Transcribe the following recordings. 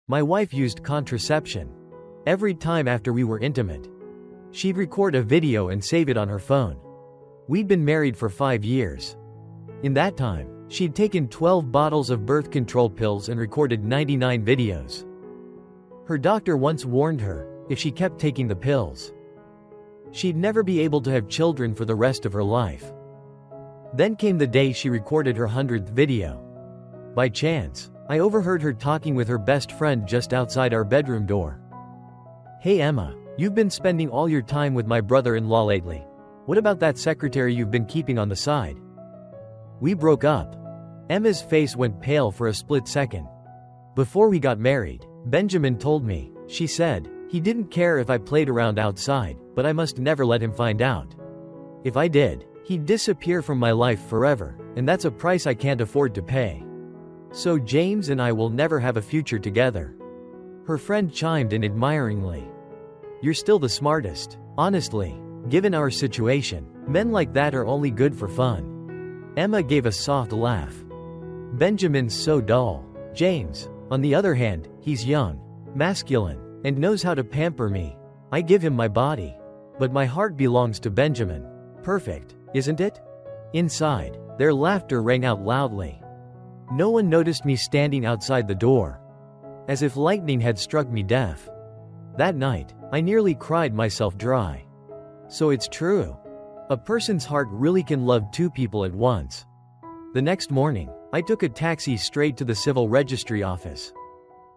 My wife used contraception. Every time after we were intimate, she'd record a video and save it on her phone. We'd been married for 5 years. In that time, she'd taken 12 bottles of birth control pills and recorded 99 videos. Her doctor once warned her, if she kept taking the pills, she'd never be able to have children for the rest of her life. Then came the day she recorded her 100th video. By chance, I overheard her talking with her best friend just outside our bedroom door. "Hey Emma, you've been spending all your time with my brother-in-law lately. What about that secretary you've been keeping on the side?" We broke up. Emma's face went pale for a split second. "Before we got married, Benjamin told me," she said, "he didn't care if I played around outside, but I must never let him find out. If I did, he'd disappear from my life forever, and that's a price I can't afford to pay. So James and I will never have a future together." Her friend chimed in admiringly. "You're still the smartest. Honestly, given our situation, men like that are only good for fun." Emma gave a soft laugh. "Benjamin's so dull. James, on the other hand, he's young, masculine, and knows how to pamper me. I give him my body. But my heart belongs to Benjamin. Perfect, isn't it?" Inside, their laughter rang out loudly. No one noticed me standing outside the door. As if lightning had struck me deaf. That night, I nearly cried myself dry. So it's true. A person's heart really can love 2 people at once. The next morning, I took a taxi straight to the civil registry office.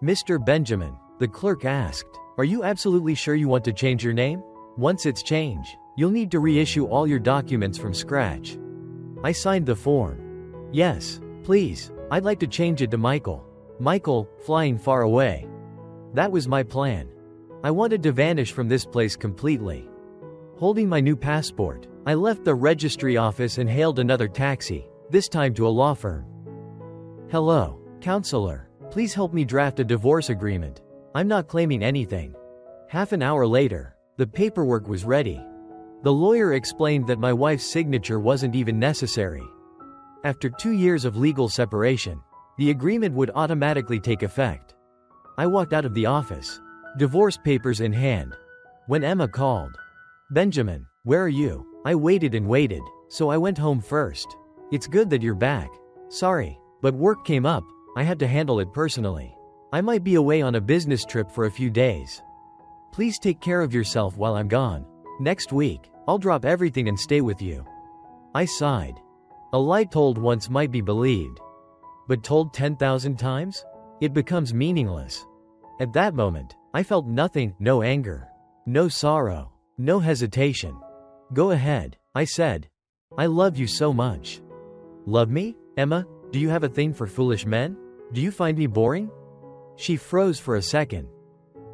"Mr. Benjamin," the clerk asked, "are you absolutely sure you want to change your name? Once it's changed, you'll need to reissue all your documents from scratch." I signed the form. "Yes, please, I'd like to change it to Michael. Michael, flying far away." That was my plan. I wanted to vanish from this place completely. Holding my new passport, I left the registry office and hailed another taxi, this time to a law firm. "Hello, counselor. Please help me draft a divorce agreement. I'm not claiming anything." Half an hour later, the paperwork was ready. The lawyer explained that my wife's signature wasn't even necessary. After 2 years of legal separation, the agreement would automatically take effect. I walked out of the office, divorce papers in hand, when Emma called. "Benjamin, where are you?" I waited and waited, so I went home first. "It's good that you're back. Sorry, but work came up. I had to handle it personally. I might be away on a business trip for a few days. Please take care of yourself while I'm gone. Next week, I'll drop everything and stay with you." I sighed. A lie told once might be believed. But told 10,000 times? It becomes meaningless. At that moment, I felt nothing, no anger, no sorrow, no hesitation. "Go ahead," I said. "I love you so much." "Love me? Emma, do you have a thing for foolish men? Do you find me boring?" She froze for a second.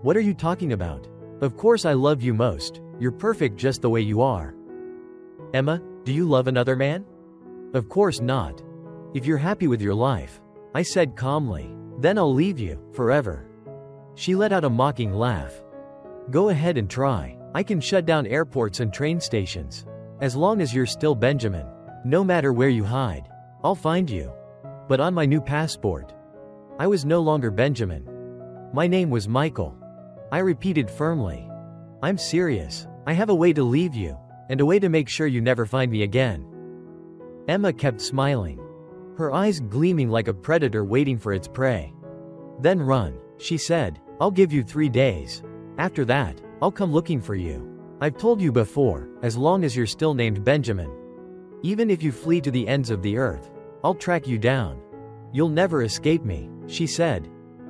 "What are you talking about? Of course I love you most. You're perfect just the way you are." "Emma, do you love another man?" "Of course not. If you're happy with your life," I said calmly, "then I'll leave you, forever." She let out a mocking laugh. "Go ahead and try. I can shut down airports and train stations. As long as you're still Benjamin. No matter where you hide, I'll find you." But on my new passport, I was no longer Benjamin. My name was Michael. I repeated firmly. "I'm serious. I have a way to leave you, and a way to make sure you never find me again." Emma kept smiling, her eyes gleaming like a predator waiting for its prey. "Then run," she said. "I'll give you 3 days. After that, I'll come looking for you. I've told you before, as long as you're still named Benjamin. Even if you flee to the ends of the earth, I'll track you down. You'll never escape me," she said.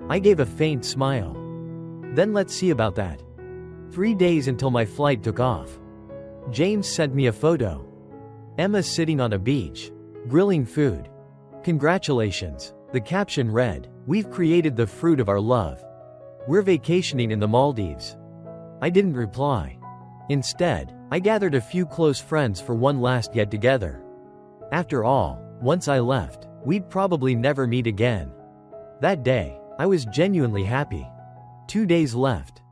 I gave a faint smile. "Then let's see about that." 3 days until my flight took off. James sent me a photo. Emma sitting on a beach, grilling food. "Congratulations," the caption read. "We've created the fruit of our love. We're vacationing in the Maldives." I didn't reply. Instead, I gathered a few close friends for one last get-together. After all, once I left, we'd probably never meet again. That day, I was genuinely happy. 2 days left.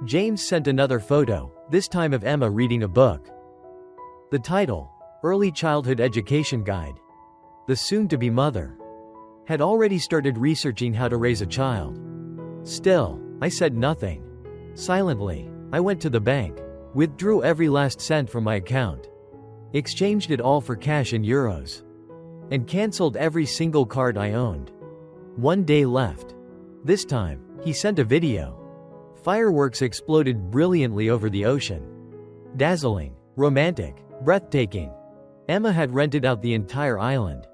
James sent another photo, this time of Emma reading a book. The title, Early Childhood Education Guide. The soon-to-be mother had already started researching how to raise a child. Still, I said nothing. Silently, I went to the bank, withdrew every last cent from my account, exchanged it all for cash and euros, and cancelled every single card I owned. One day left. This time, he sent a video. Fireworks exploded brilliantly over the ocean. Dazzling, romantic, breathtaking. Emma had rented out the entire island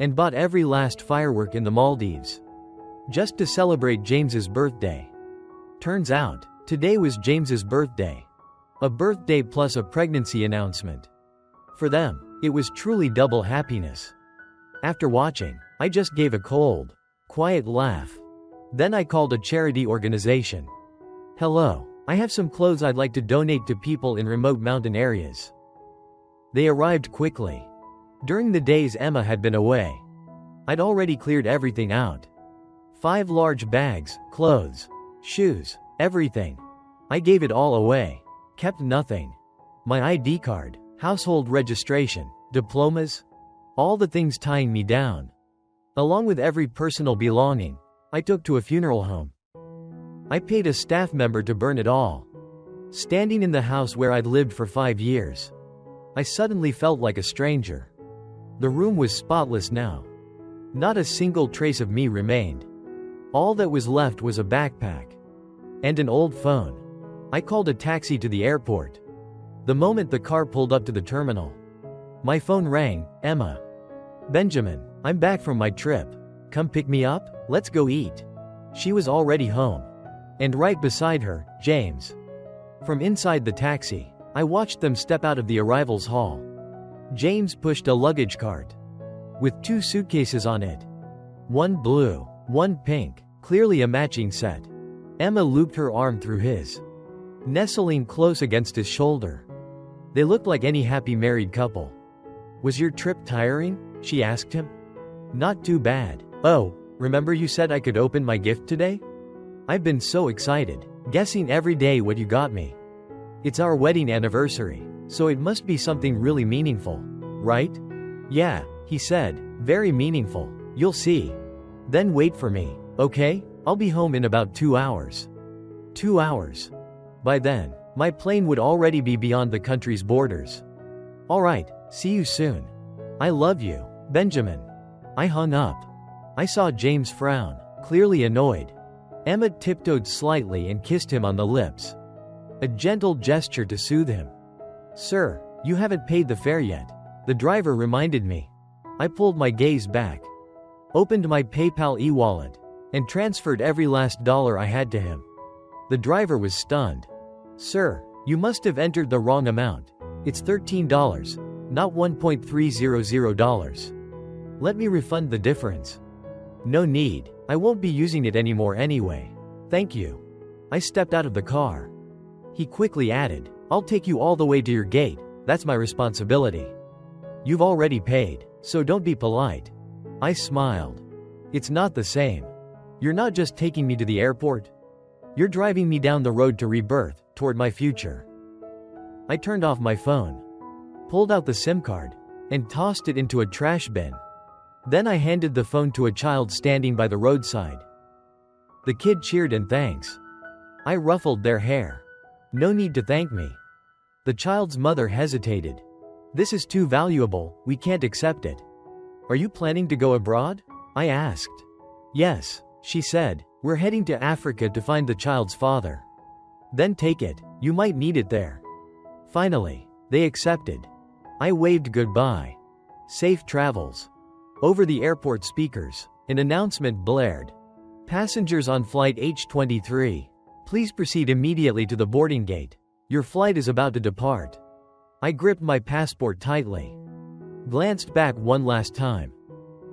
and bought every last firework in the Maldives just to celebrate James's birthday. Turns out, today was James's birthday. A birthday plus a pregnancy announcement. For them, it was truly double happiness. After watching, I just gave a cold, quiet laugh. Then I called a charity organization. Hello, I have some clothes I'd like to donate to people in remote mountain areas. They arrived quickly. During the days Emma had been away, I'd already cleared everything out. 5 large bags, clothes, shoes, everything. I gave it all away. Kept nothing. My ID card, household registration, diplomas, all the things tying me down. Along with every personal belonging, I took to a funeral home. I paid a staff member to burn it all. Standing in the house where I'd lived for 5 years, I suddenly felt like a stranger. The room was spotless now. Not a single trace of me remained. All that was left was a backpack and an old phone. I called a taxi to the airport. The moment the car pulled up to the terminal, my phone rang. Emma. Benjamin, I'm back from my trip. Come pick me up, let's go eat. She was already home. And right beside her, James. From inside the taxi, I watched them step out of the arrivals hall. James pushed a luggage cart with 2 suitcases on it. One blue, one pink, clearly a matching set. Emma looped her arm through his, nestling close against his shoulder. They looked like any happy married couple. Was your trip tiring? She asked him. Not too bad. Oh, remember you said I could open my gift today? I've been so excited, guessing every day what you got me. It's our wedding anniversary, so it must be something really meaningful, right? Yeah, he said, very meaningful, you'll see. Then wait for me, okay? I'll be home in about 2 hours. 2 hours. By then, my plane would already be beyond the country's borders. All right, see you soon. I love you, Benjamin. I hung up. I saw James frown, clearly annoyed. Emma tiptoed slightly and kissed him on the lips. A gentle gesture to soothe him. Sir, you haven't paid the fare yet. The driver reminded me. I pulled my gaze back, opened my PayPal e-wallet, and transferred every last dollar I had to him. The driver was stunned. Sir, you must have entered the wrong amount. It's $13, not $1.300. Let me refund the difference. No need, I won't be using it anymore anyway. Thank you. I stepped out of the car. He quickly added, I'll take you all the way to your gate, that's my responsibility. You've already paid, so don't be polite. I smiled. It's not the same. You're not just taking me to the airport. You're driving me down the road to rebirth, toward my future. I turned off my phone, pulled out the SIM card, and tossed it into a trash bin. Then I handed the phone to a child standing by the roadside. The kid cheered and thanks. I ruffled their hair. No need to thank me. The child's mother hesitated. This is too valuable, we can't accept it. Are you planning to go abroad? I asked. Yes, she said, we're heading to Africa to find the child's father. Then take it, you might need it there. Finally, they accepted. I waved goodbye. Safe travels. Over the airport speakers, an announcement blared. Passengers on flight H23, please proceed immediately to the boarding gate. Your flight is about to depart. I gripped my passport tightly, glanced back one last time,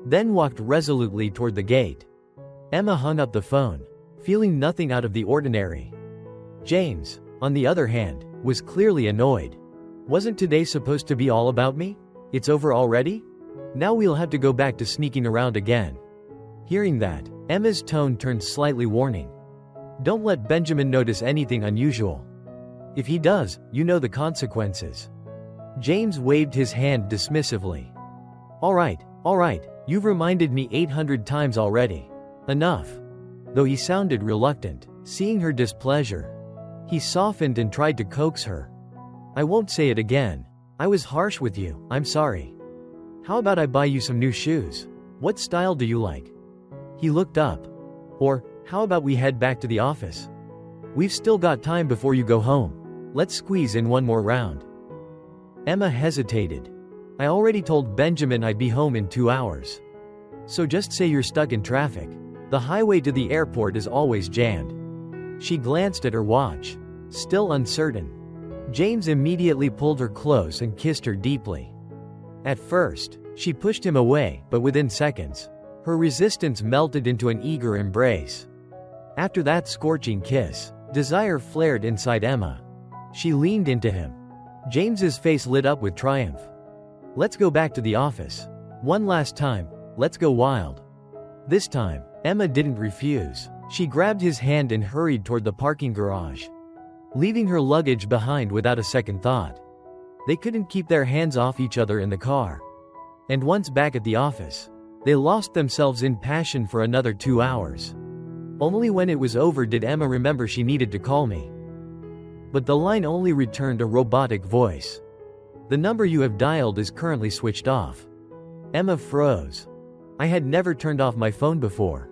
then walked resolutely toward the gate. Emma hung up the phone, feeling nothing out of the ordinary. James, on the other hand, was clearly annoyed. Wasn't today supposed to be all about me? It's over already? Now we'll have to go back to sneaking around again. Hearing that, Emma's tone turned slightly warning. Don't let Benjamin notice anything unusual. If he does, you know the consequences. James waved his hand dismissively. All right, you've reminded me 800 times already. Enough. though he sounded reluctant. Seeing her displeasure, he softened and tried to coax her. "I won't say it again. I was harsh with you, I'm sorry. How about I buy you some new shoes? What style do you like?" He looked up. "Or, how about we head back to the office? We've still got time before you go home. Let's squeeze in one more round." Emma hesitated. "I already told Benjamin I'd be home in 2 hours. So just say you're stuck in traffic. The highway to the airport is always jammed." She glanced at her watch. Still uncertain, James immediately pulled her close and kissed her deeply. At first, she pushed him away, but within seconds, her resistance melted into an eager embrace. After that scorching kiss, desire flared inside Emma. She leaned into him. James's face lit up with triumph. "Let's go back to the office. One last time, let's go wild." This time, Emma didn't refuse. She grabbed his hand and hurried toward the parking garage, leaving her luggage behind without a second thought. They couldn't keep their hands off each other in the car. And once back at the office, they lost themselves in passion for another 2 hours. Only when it was over did Emma remember she needed to call me. But the line only returned a robotic voice. "The number you have dialed is currently switched off." Emma froze. I had never turned off my phone before.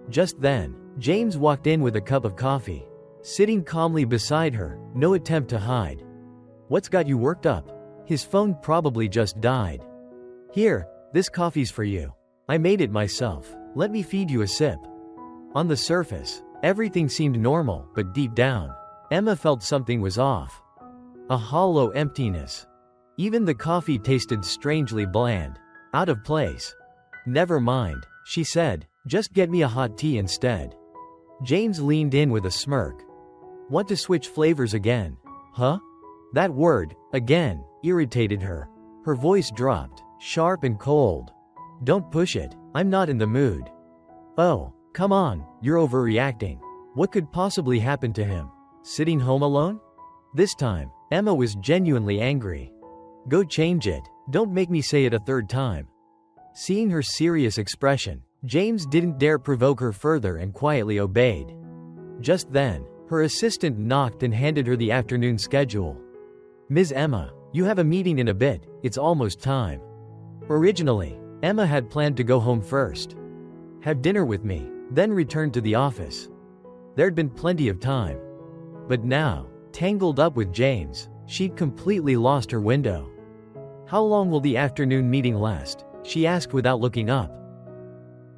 Just then, James walked in with a cup of coffee. Sitting calmly beside her, no attempt to hide. "What's got you worked up?" His phone probably just died. "Here, this coffee's for you. I made it myself. Let me feed you a sip." On the surface, everything seemed normal, but deep down, Emma felt something was off. A hollow emptiness. Even the coffee tasted strangely bland. Out of place. "Never mind," she said. "Just get me a hot tea instead." James leaned in with a smirk. "Want to switch flavors again? Huh?" That word, again, irritated her. Her voice dropped, sharp and cold. "Don't push it. I'm not in the mood." "Oh, come on, you're overreacting. What could possibly happen to him? Sitting home alone?" This time, Emma was genuinely angry. "Go change it. Don't make me say it a third time." Seeing her serious expression, James didn't dare provoke her further and quietly obeyed. Just then, her assistant knocked and handed her the afternoon schedule. "Ms. Emma, you have a meeting in a bit, it's almost time." Originally, Emma had planned to go home first, have dinner with me, then return to the office. There'd been plenty of time. But now, tangled up with James, she'd completely lost her window. "How long will the afternoon meeting last?" she asked without looking up.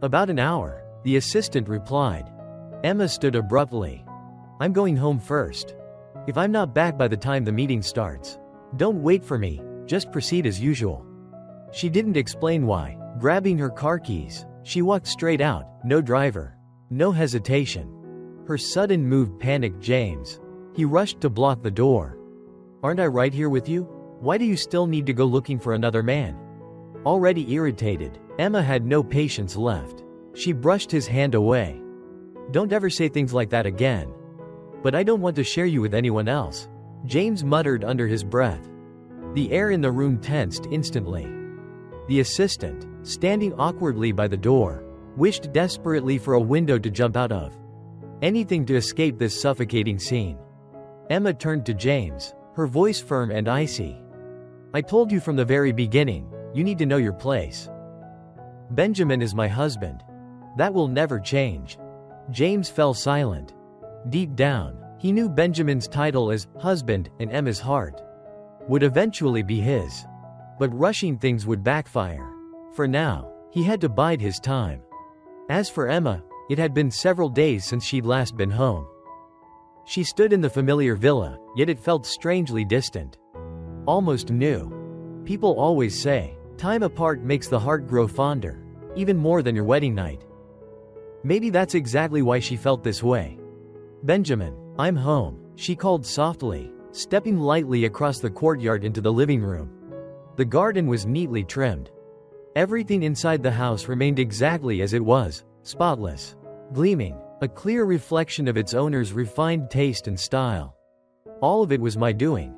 "About an hour," the assistant replied. Emma stood abruptly. "I'm going home first. If I'm not back by the time the meeting starts, don't wait for me, just proceed as usual." She didn't explain why. Grabbing her car keys, she walked straight out, no driver, no hesitation. Her sudden move panicked James. He rushed to block the door. "Aren't I right here with you? Why do you still need to go looking for another man?" Already irritated, Emma had no patience left. She brushed his hand away. "Don't ever say things like that again." "But I don't want to share you with anyone else," James muttered under his breath. The air in the room tensed instantly. The assistant, standing awkwardly by the door, wished desperately for a window to jump out of. Anything to escape this suffocating scene. Emma turned to James, her voice firm and icy. "I told you from the very beginning, you need to know your place. Benjamin is my husband. That will never change." James fell silent. Deep down, he knew Benjamin's title as husband and Emma's heart would eventually be his. But rushing things would backfire. For now, he had to bide his time. As for Emma, it had been several days since she'd last been home. She stood in the familiar villa, yet it felt strangely distant. Almost new. People always say, time apart makes the heart grow fonder, even more than your wedding night. Maybe that's exactly why she felt this way. "Benjamin, I'm home," she called softly, stepping lightly across the courtyard into the living room. The garden was neatly trimmed. Everything inside the house remained exactly as it was, spotless, gleaming, a clear reflection of its owner's refined taste and style. All of it was my doing.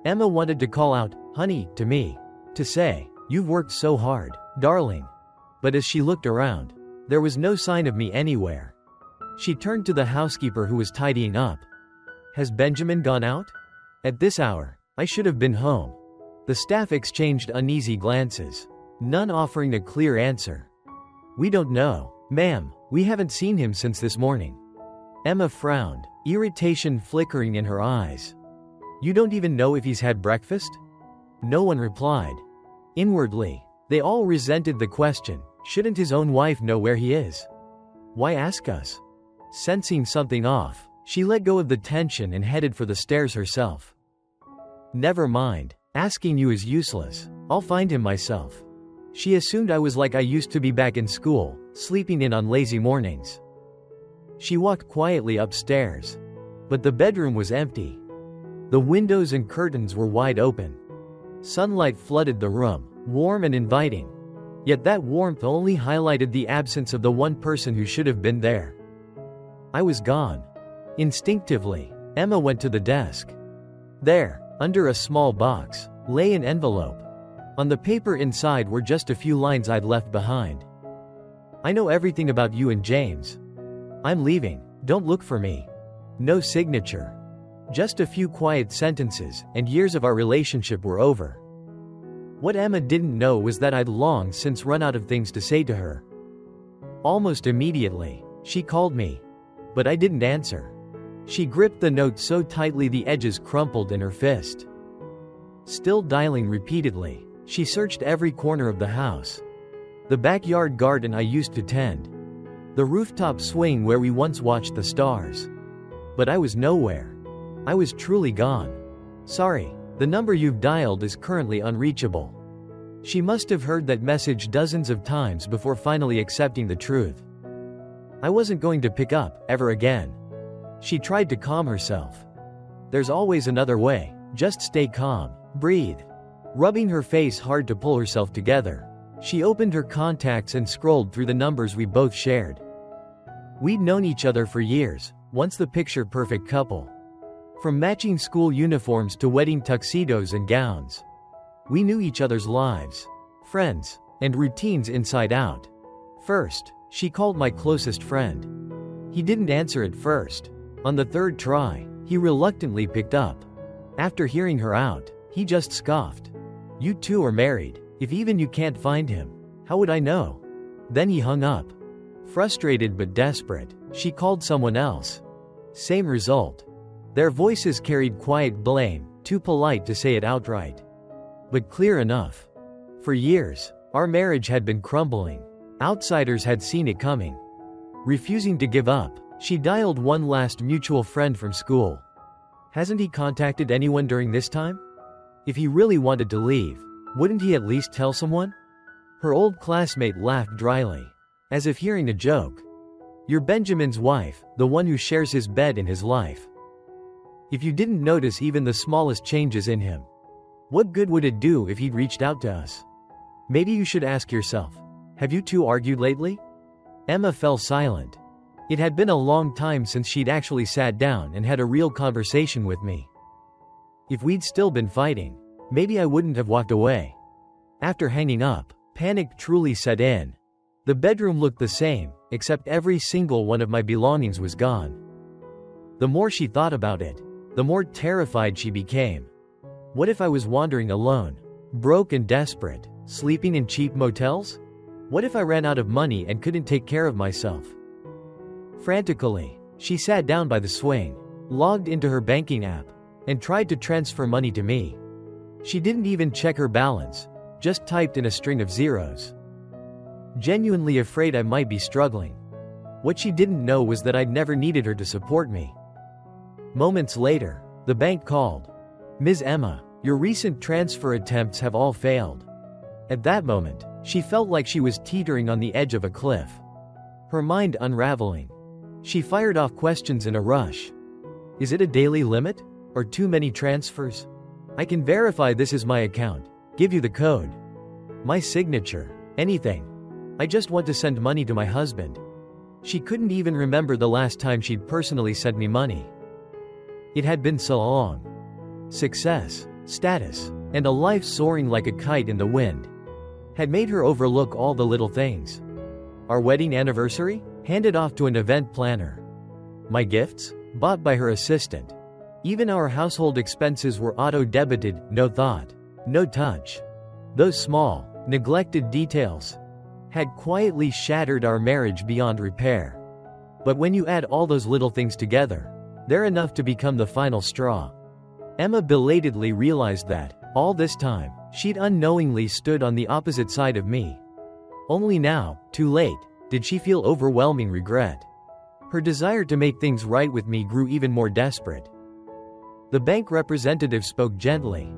Emma wanted to call out, "Honey," to me. To say, "You've worked so hard, darling." But as she looked around, there was no sign of me anywhere. She turned to the housekeeper who was tidying up. "Has Benjamin gone out? At this hour, I should have been home." The staff exchanged uneasy glances, none offering a clear answer. "We don't know, ma'am. We haven't seen him since this morning." Emma frowned, irritation flickering in her eyes. "You don't even know if he's had breakfast?" No one replied. Inwardly, they all resented the question. Shouldn't his own wife know where he is? Why ask us? Sensing something off, she let go of the tension and headed for the stairs herself. "Never mind. Asking you is useless. I'll find him myself." She assumed I was like I used to be back in school, sleeping in on lazy mornings. She walked quietly upstairs. But the bedroom was empty. The windows and curtains were wide open. Sunlight flooded the room, warm and inviting. Yet that warmth only highlighted the absence of the one person who should have been there. I was gone. Instinctively, Emma went to the desk. There, under a small box, lay an envelope. On the paper inside were just a few lines I'd left behind. "I know everything about you and James. I'm leaving. Don't look for me." No signature. Just a few quiet sentences, and years of our relationship were over. What Emma didn't know was that I'd long since run out of things to say to her. Almost immediately, she called me. But I didn't answer. She gripped the note so tightly the edges crumpled in her fist. Still dialing repeatedly, she searched every corner of the house. The backyard garden I used to tend. The rooftop swing where we once watched the stars. But I was nowhere. I was truly gone. "Sorry, the number you've dialed is currently unreachable." She must have heard that message dozens of times before finally accepting the truth. I wasn't going to pick up, ever again. She tried to calm herself. "There's always another way. Just stay calm. Breathe." Rubbing her face hard to pull herself together, she opened her contacts and scrolled through the numbers we both shared. We'd known each other for years, once the picture-perfect couple. From matching school uniforms to wedding tuxedos and gowns. We knew each other's lives, friends, and routines inside out. First, she called my closest friend. He didn't answer at first. On the third try, he reluctantly picked up. After hearing her out, he just scoffed. "You two are married. If even you can't find him, how would I know?" Then he hung up. Frustrated but desperate, she called someone else. Same result. Their voices carried quiet blame, too polite to say it outright. But clear enough. For years, our marriage had been crumbling. Outsiders had seen it coming. Refusing to give up, she dialed one last mutual friend from school. Hasn't he contacted anyone during this time? If he really wanted to leave, wouldn't he at least tell someone? Her old classmate laughed dryly, as if hearing a joke. "You're Benjamin's wife, the one who shares his bed and his life. If you didn't notice even the smallest changes in him, what good would it do if he'd reached out to us? Maybe you should ask yourself, have you two argued lately?" Emma fell silent. It had been a long time since she'd actually sat down and had a real conversation with me. If we'd still been fighting, maybe I wouldn't have walked away. After hanging up, panic truly set in. The bedroom looked the same, except every single one of my belongings was gone. The more she thought about it, the more terrified she became. What if I was wandering alone, broke and desperate, sleeping in cheap motels? What if I ran out of money and couldn't take care of myself? Frantically, she sat down by the swing, logged into her banking app, and tried to transfer money to me. She didn't even check her balance, just typed in a string of zeros. Genuinely afraid I might be struggling. What she didn't know was that I'd never needed her to support me. Moments later, the bank called. "Ms. Emma, your recent transfer attempts have all failed." At that moment, she felt like she was teetering on the edge of a cliff. Her mind unraveling. She fired off questions in a rush. "Is it a daily limit? Or too many transfers? I can verify this is my account. Give you the code. My signature. Anything. I just want to send money to my husband." She couldn't even remember the last time she'd personally sent me money. It had been so long. Success, status, and a life soaring like a kite in the wind had made her overlook all the little things. Our wedding anniversary? Handed off to an event planner. My gifts? Bought by her assistant. Even our household expenses were auto-debited, no thought, no touch. Those small, neglected details had quietly shattered our marriage beyond repair. But when you add all those little things together, they're enough to become the final straw. Emma belatedly realized that, all this time, she'd unknowingly stood on the opposite side of me. Only now, too late, did she feel overwhelming regret. Her desire to make things right with me grew even more desperate. The bank representative spoke gently.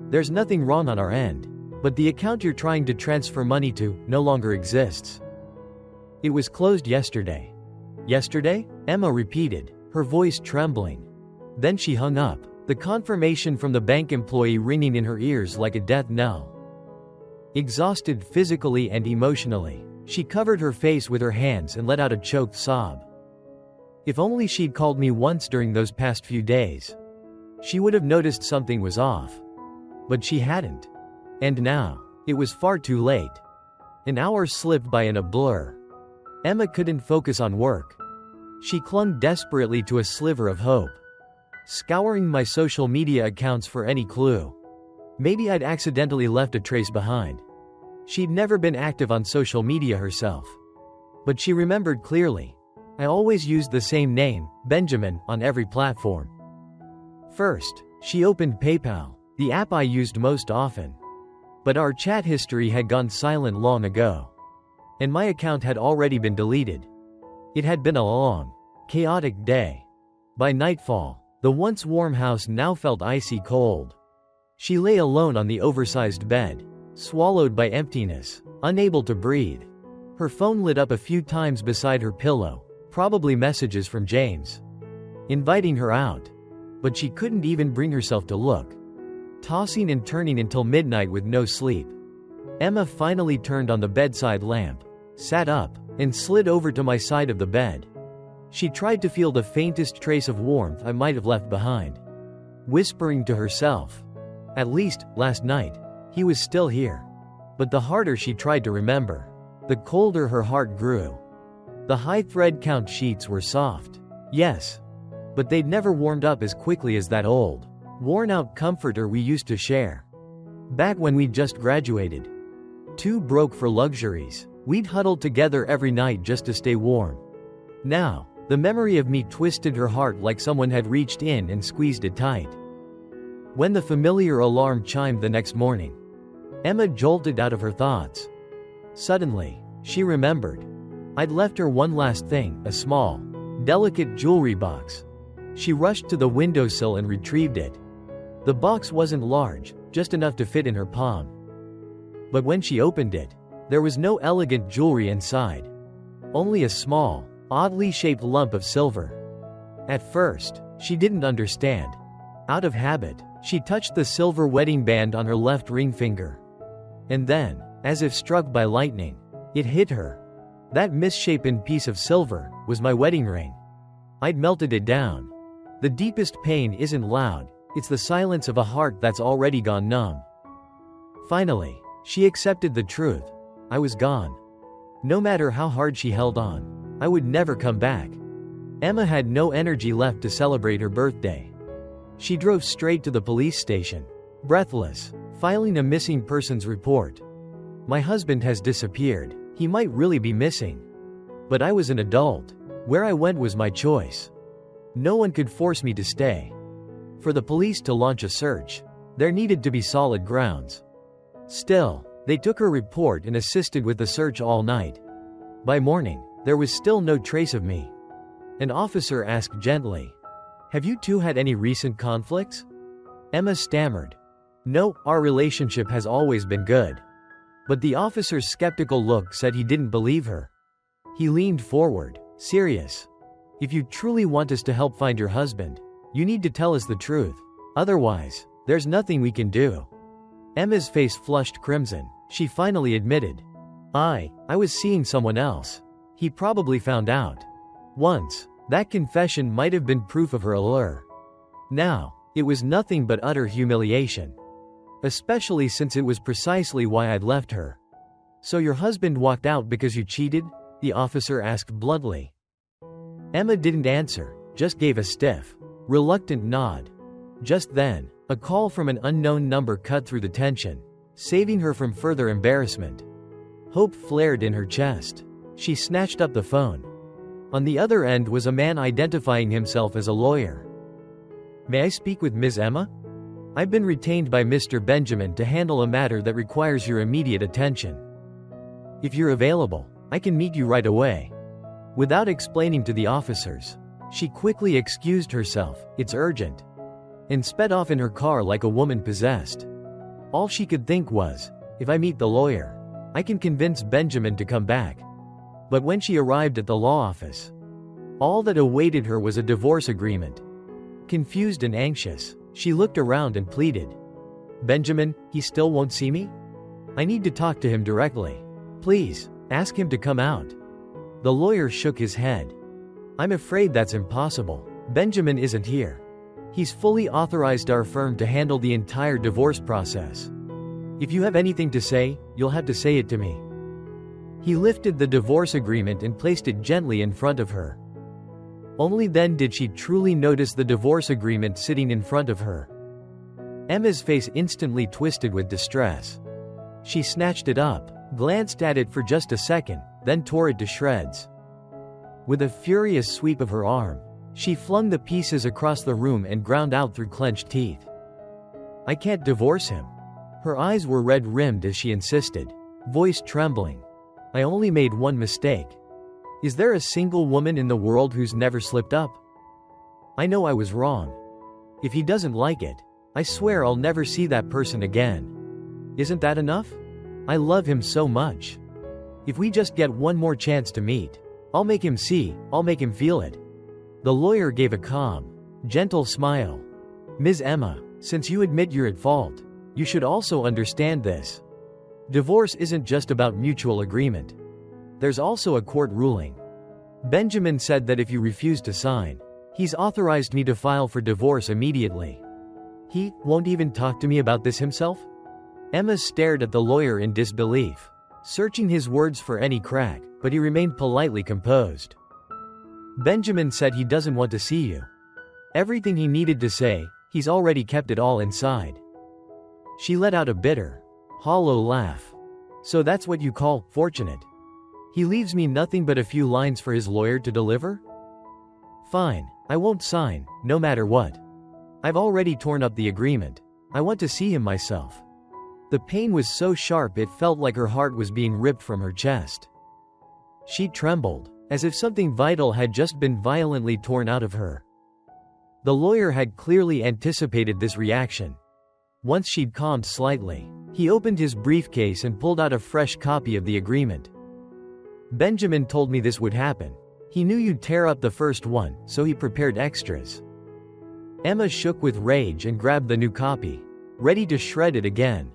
There's nothing wrong on our end, but the account you're trying to transfer money to no longer exists. It was closed yesterday. Yesterday? Emma repeated, her voice trembling. Then she hung up, the confirmation from the bank employee ringing in her ears like a death knell. Exhausted physically and emotionally, she covered her face with her hands and let out a choked sob. If only she'd called me once during those past few days, she would have noticed something was off. But she hadn't. And now, it was far too late. An hour slipped by in a blur. Emma couldn't focus on work. She clung desperately to a sliver of hope, scouring my social media accounts for any clue. Maybe I'd accidentally left a trace behind. She'd never been active on social media herself. But she remembered clearly. I always used the same name, Benjamin, on every platform. First, she opened PayPal, the app I used most often. But our chat history had gone silent long ago. And my account had already been deleted. It had been a long, chaotic day. By nightfall, the once warm house now felt icy cold. She lay alone on the oversized bed, swallowed by emptiness, unable to breathe. Her phone lit up a few times beside her pillow, probably messages from James, inviting her out. But she couldn't even bring herself to look. Tossing and turning until midnight with no sleep. Emma finally turned on the bedside lamp, sat up, and slid over to my side of the bed. She tried to feel the faintest trace of warmth I might have left behind. Whispering to herself, at least, last night, he was still here. But the harder she tried to remember, the colder her heart grew. The high thread count sheets were soft. Yes. But they'd never warmed up as quickly as that old, worn-out comforter we used to share. Back when we'd just graduated. Too broke for luxuries, we'd huddled together every night just to stay warm. Now, the memory of me twisted her heart like someone had reached in and squeezed it tight. When the familiar alarm chimed the next morning, Emma jolted out of her thoughts. Suddenly, she remembered. I'd left her one last thing, a small, delicate jewelry box. She rushed to the windowsill and retrieved it. The box wasn't large, just enough to fit in her palm. But when she opened it, there was no elegant jewelry inside. Only a small, oddly shaped lump of silver. At first, she didn't understand. Out of habit, she touched the silver wedding band on her left ring finger. And then, as if struck by lightning, it hit her. That misshapen piece of silver was my wedding ring. I'd melted it down. The deepest pain isn't loud, it's the silence of a heart that's already gone numb. Finally, she accepted the truth. I was gone. No matter how hard she held on, I would never come back. Emma had no energy left to celebrate her birthday. She drove straight to the police station, breathless, filing a missing persons report. My husband has disappeared. He might really be missing. But I was an adult. Where I went was my choice. No one could force me to stay. For the police to launch a search, there needed to be solid grounds. Still, they took her report and assisted with the search all night. By morning, there was still no trace of me. An officer asked gently, "Have you two had any recent conflicts?" Emma stammered. "No, our relationship has always been good." But the officer's skeptical look said he didn't believe her. He leaned forward, serious. "If you truly want us to help find your husband, you need to tell us the truth. Otherwise, there's nothing we can do." Emma's face flushed crimson. She finally admitted, I was seeing someone else. He probably found out. Once, that confession might have been proof of her allure. Now, it was nothing but utter humiliation. Especially since it was precisely why I'd left her. "So your husband walked out because you cheated?" the officer asked bluntly. Emma didn't answer, just gave a stiff, reluctant nod. Just then, a call from an unknown number cut through the tension, saving her from further embarrassment. Hope flared in her chest. She snatched up the phone. On the other end was a man identifying himself as a lawyer. "May I speak with Ms. Emma? I've been retained by Mr. Benjamin to handle a matter that requires your immediate attention. If you're available, I can meet you right away." Without explaining to the officers, she quickly excused herself, "It's urgent," and sped off in her car like a woman possessed. All she could think was, if I meet the lawyer, I can convince Benjamin to come back. But when she arrived at the law office, all that awaited her was a divorce agreement. Confused and anxious, she looked around and pleaded, "Benjamin, he still won't see me? I need to talk to him directly. Please, ask him to come out." The lawyer shook his head. "I'm afraid that's impossible. Benjamin isn't here. He's fully authorized our firm to handle the entire divorce process. If you have anything to say, you'll have to say it to me." He lifted the divorce agreement and placed it gently in front of her. Only then did she truly notice the divorce agreement sitting in front of her. Emma's face instantly twisted with distress. She snatched it up, glanced at it for just a second, then tore it to shreds. With a furious sweep of her arm, she flung the pieces across the room and ground out through clenched teeth. "I can't divorce him." Her eyes were red-rimmed as she insisted, voice trembling. "I only made one mistake. Is there a single woman in the world who's never slipped up? I know I was wrong. If he doesn't like it, I swear I'll never see that person again. Isn't that enough? I love him so much. If we just get one more chance to meet, I'll make him see, I'll make him feel it." The lawyer gave a calm, gentle smile. "Ms. Emma, since you admit you're at fault, you should also understand this. Divorce isn't just about mutual agreement. There's also a court ruling. Benjamin said that if you refuse to sign, he's authorized me to file for divorce immediately. He won't even talk to me about this himself?" Emma stared at the lawyer in disbelief, searching his words for any crack, but he remained politely composed. "Benjamin said he doesn't want to see you. Everything he needed to say, he's already kept it all inside." She let out a bitter, hollow laugh. "So that's what you call fortunate? He leaves me nothing but a few lines for his lawyer to deliver? Fine, I won't sign, no matter what. I've already torn up the agreement. I want to see him myself." The pain was so sharp it felt like her heart was being ripped from her chest. She trembled, as if something vital had just been violently torn out of her. The lawyer had clearly anticipated this reaction. Once she'd calmed slightly, he opened his briefcase and pulled out a fresh copy of the agreement. "Benjamin told me this would happen. He knew you'd tear up the first one, so he prepared extras." Emma shook with rage and grabbed the new copy, ready to shred it again.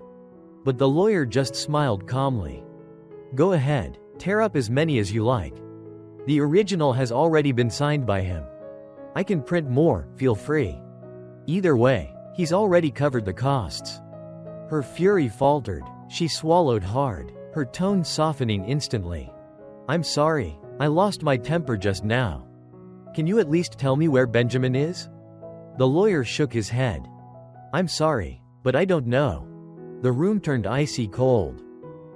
But the lawyer just smiled calmly. "Go ahead, tear up as many as you like. The original has already been signed by him. I can print more, feel free. Either way, he's already covered the costs." Her fury faltered, she swallowed hard, her tone softening instantly. "I'm sorry, I lost my temper just now. Can you at least tell me where Benjamin is?" The lawyer shook his head. "I'm sorry, but I don't know." The room turned icy cold.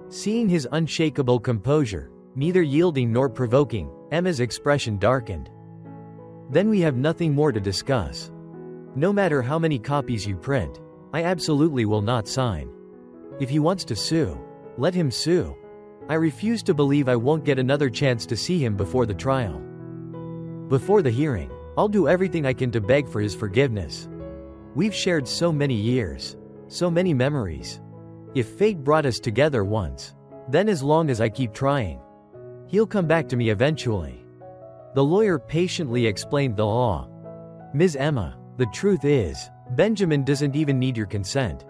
Seeing his unshakable composure, neither yielding nor provoking, Emma's expression darkened. "Then we have nothing more to discuss. No matter how many copies you print, I absolutely will not sign. If he wants to sue, let him sue. I refuse to believe I won't get another chance to see him before the trial. Before the hearing, I'll do everything I can to beg for his forgiveness. We've shared so many years, so many memories. If fate brought us together once, then as long as I keep trying, he'll come back to me eventually." The lawyer patiently explained the law. "Ms. Emma, the truth is, Benjamin doesn't even need your consent.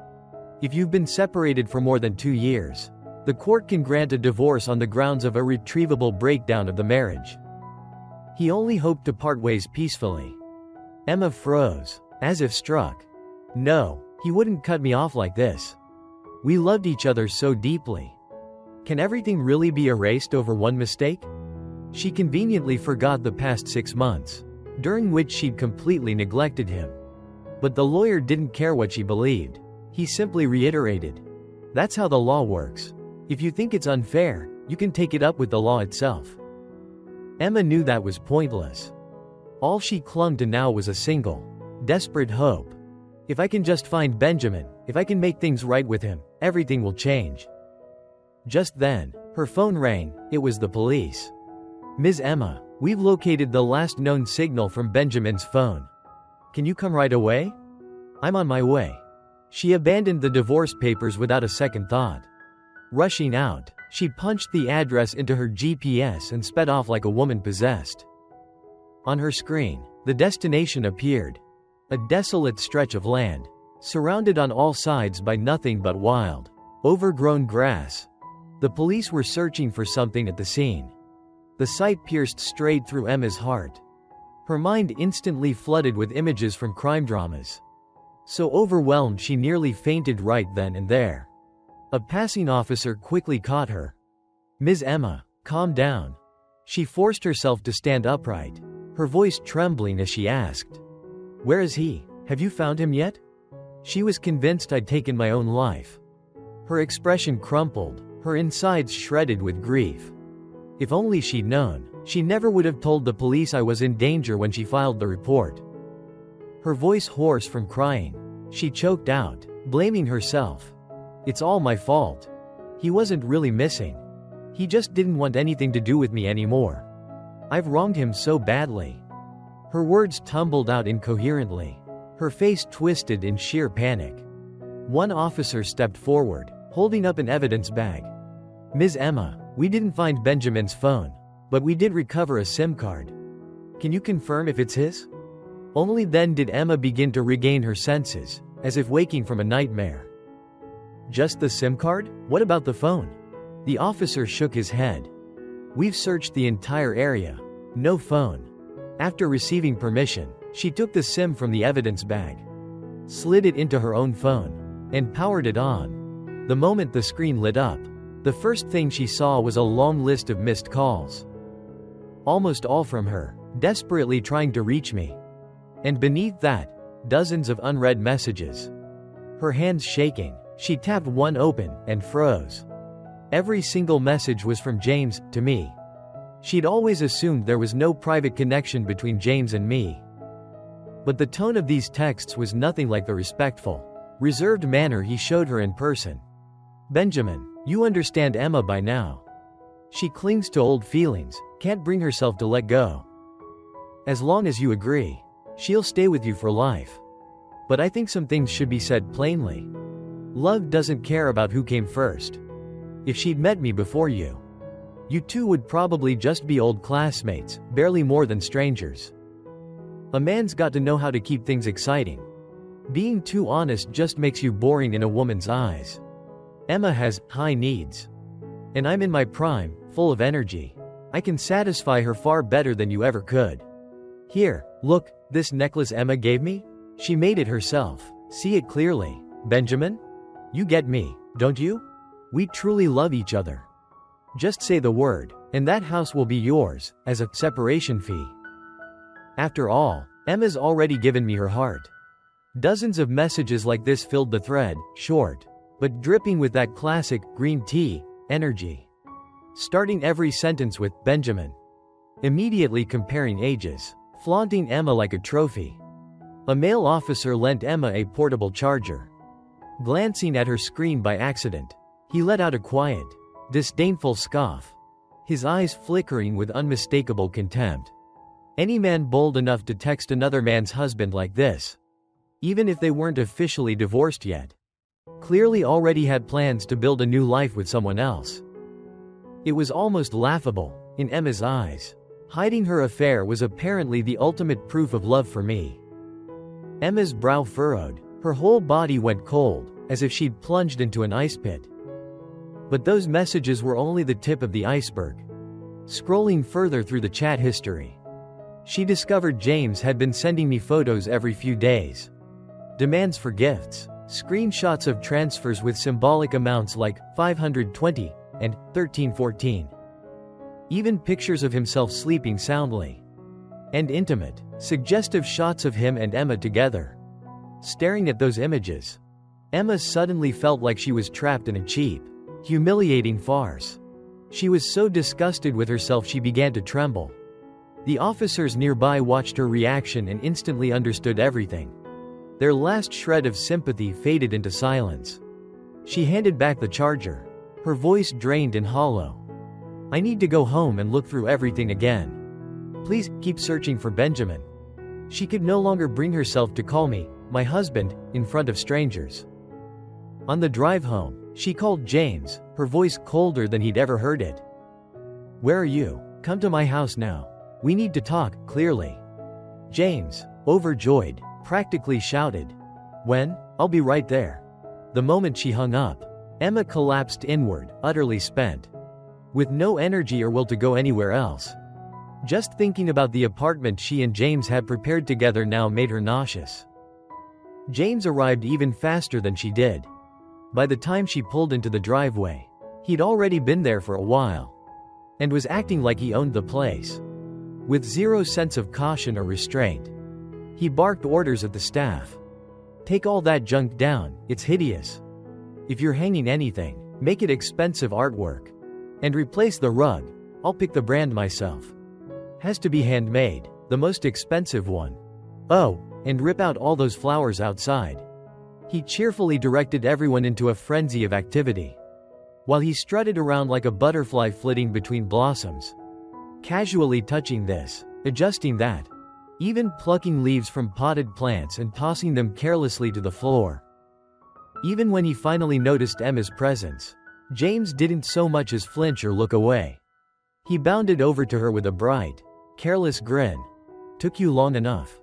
If you've been separated for more than 2 years, the court can grant a divorce on the grounds of irretrievable breakdown of the marriage. He only hoped to part ways peacefully." Emma froze, as if struck. "No, he wouldn't cut me off like this. We loved each other so deeply. Can everything really be erased over one mistake?" She conveniently forgot the past 6 months, during which she'd completely neglected him. But the lawyer didn't care what she believed. He simply reiterated, "That's how the law works. If you think it's unfair, you can take it up with the law itself." Emma knew that was pointless. All she clung to now was a single, desperate hope. If I can just find Benjamin, if I can make things right with him, everything will change. Just then, her phone rang. It was the police. "Ms. Emma, we've located the last known signal from Benjamin's phone. Can you come right away?" "I'm on my way." She abandoned the divorce papers without a second thought. Rushing out, she punched the address into her GPS and sped off like a woman possessed. On her screen, the destination appeared. A desolate stretch of land, surrounded on all sides by nothing but wild, overgrown grass. The police were searching for something at the scene. The sight pierced straight through Emma's heart. Her mind instantly flooded with images from crime dramas. So overwhelmed she nearly fainted right then and there. A passing officer quickly caught her. "Ms. Emma, calm down." She forced herself to stand upright, her voice trembling as she asked, "Where is he? Have you found him yet?" She was convinced I'd taken my own life. Her expression crumpled, her insides shredded with grief. If only she'd known, she never would have told the police I was in danger when she filed the report. Her voice hoarse from crying, she choked out, blaming herself. "It's all my fault. He wasn't really missing. He just didn't want anything to do with me anymore. I've wronged him so badly." Her words tumbled out incoherently, her face twisted in sheer panic. One officer stepped forward, holding up an evidence bag. "Ms. Emma, we didn't find Benjamin's phone, but we did recover a SIM card. Can you confirm if it's his?" Only then did Emma begin to regain her senses, as if waking from a nightmare. "Just the SIM card? What about the phone?" The officer shook his head. "We've searched the entire area. No phone." After receiving permission, she took the SIM from the evidence bag, slid it into her own phone, and powered it on. The moment the screen lit up, the first thing she saw was a long list of missed calls. Almost all from her, desperately trying to reach me. And beneath that, dozens of unread messages. Her hands shaking, she tapped one open and froze. Every single message was from James, to me. She'd always assumed there was no private connection between James and me. But the tone of these texts was nothing like the respectful, reserved manner he showed her in person. "Benjamin, you understand Emma by now. She clings to old feelings, can't bring herself to let go. As long as you agree, she'll stay with you for life. But I think some things should be said plainly. Love doesn't care about who came first. If she'd met me before you two would probably just be old classmates, barely more than strangers. A man's got to know how to keep things exciting. Being too honest just makes you boring in a woman's eyes. Emma has high needs. And I'm in my prime, full of energy. I can satisfy her far better than you ever could. Here, look, this necklace Emma gave me? She made it herself. See it clearly, Benjamin? You get me, don't you? We truly love each other. Just say the word, and that house will be yours, as a separation fee. After all, Emma's already given me her heart." Dozens of messages like this filled the thread, short, but dripping with that classic, green tea, energy. Starting every sentence with, "Benjamin." Immediately comparing ages, flaunting Emma like a trophy. A male officer lent Emma a portable charger. Glancing at her screen by accident, he let out a quiet, disdainful scoff, his eyes flickering with unmistakable contempt. Any man bold enough to text another man's husband like this, even if they weren't officially divorced yet, clearly already had plans to build a new life with someone else. It was almost laughable, in Emma's eyes. Hiding her affair was apparently the ultimate proof of love for me. Emma's brow furrowed, her whole body went cold, as if she'd plunged into an ice pit. But those messages were only the tip of the iceberg. Scrolling further through the chat history, she discovered James had been sending me photos every few days. Demands for gifts, screenshots of transfers with symbolic amounts like $520 and $1314. even pictures of himself sleeping soundly. And intimate, suggestive shots of him and Emma together. Staring at those images, Emma suddenly felt like she was trapped in a cheap, humiliating farce. She was so disgusted with herself she began to tremble. The officers nearby watched her reaction and instantly understood everything. Their last shred of sympathy faded into silence. She handed back the charger, her voice drained and hollow. "I need to go home and look through everything again. Please, keep searching for Benjamin." She could no longer bring herself to call me, my husband, in front of strangers. On the drive home, she called James, her voice colder than he'd ever heard it. "Where are you? Come to my house now. We need to talk, clearly." James, overjoyed, practically shouted. "When? I'll be right there." The moment she hung up, Emma collapsed inward, utterly spent. With no energy or will to go anywhere else. Just thinking about the apartment she and James had prepared together now made her nauseous. James arrived even faster than she did. By the time she pulled into the driveway, he'd already been there for a while, and was acting like he owned the place. With zero sense of caution or restraint, he barked orders at the staff. "Take all that junk down, it's hideous. If you're hanging anything, make it expensive artwork. And replace the rug, I'll pick the brand myself. Has to be handmade, the most expensive one. Oh, and rip out all those flowers outside." He cheerfully directed everyone into a frenzy of activity, while he strutted around like a butterfly flitting between blossoms, casually touching this, adjusting that, even plucking leaves from potted plants and tossing them carelessly to the floor. Even when he finally noticed Emma's presence, James didn't so much as flinch or look away. He bounded over to her with a bright, careless grin. "Took you long enough.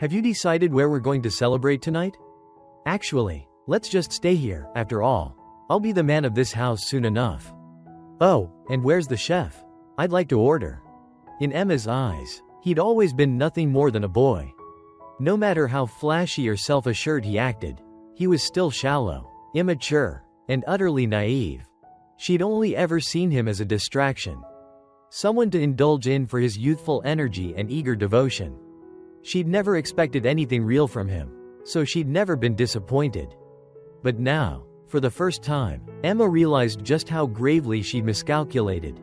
Have you decided where we're going to celebrate tonight? Actually, let's just stay here, after all. I'll be the man of this house soon enough. Oh, and where's the chef? I'd like to order." In Emma's eyes, he'd always been nothing more than a boy. No matter how flashy or self-assured he acted, he was still shallow, immature, and utterly naive. She'd only ever seen him as a distraction. Someone to indulge in for his youthful energy and eager devotion. She'd never expected anything real from him, so she'd never been disappointed. But now, for the first time, Emma realized just how gravely she'd miscalculated.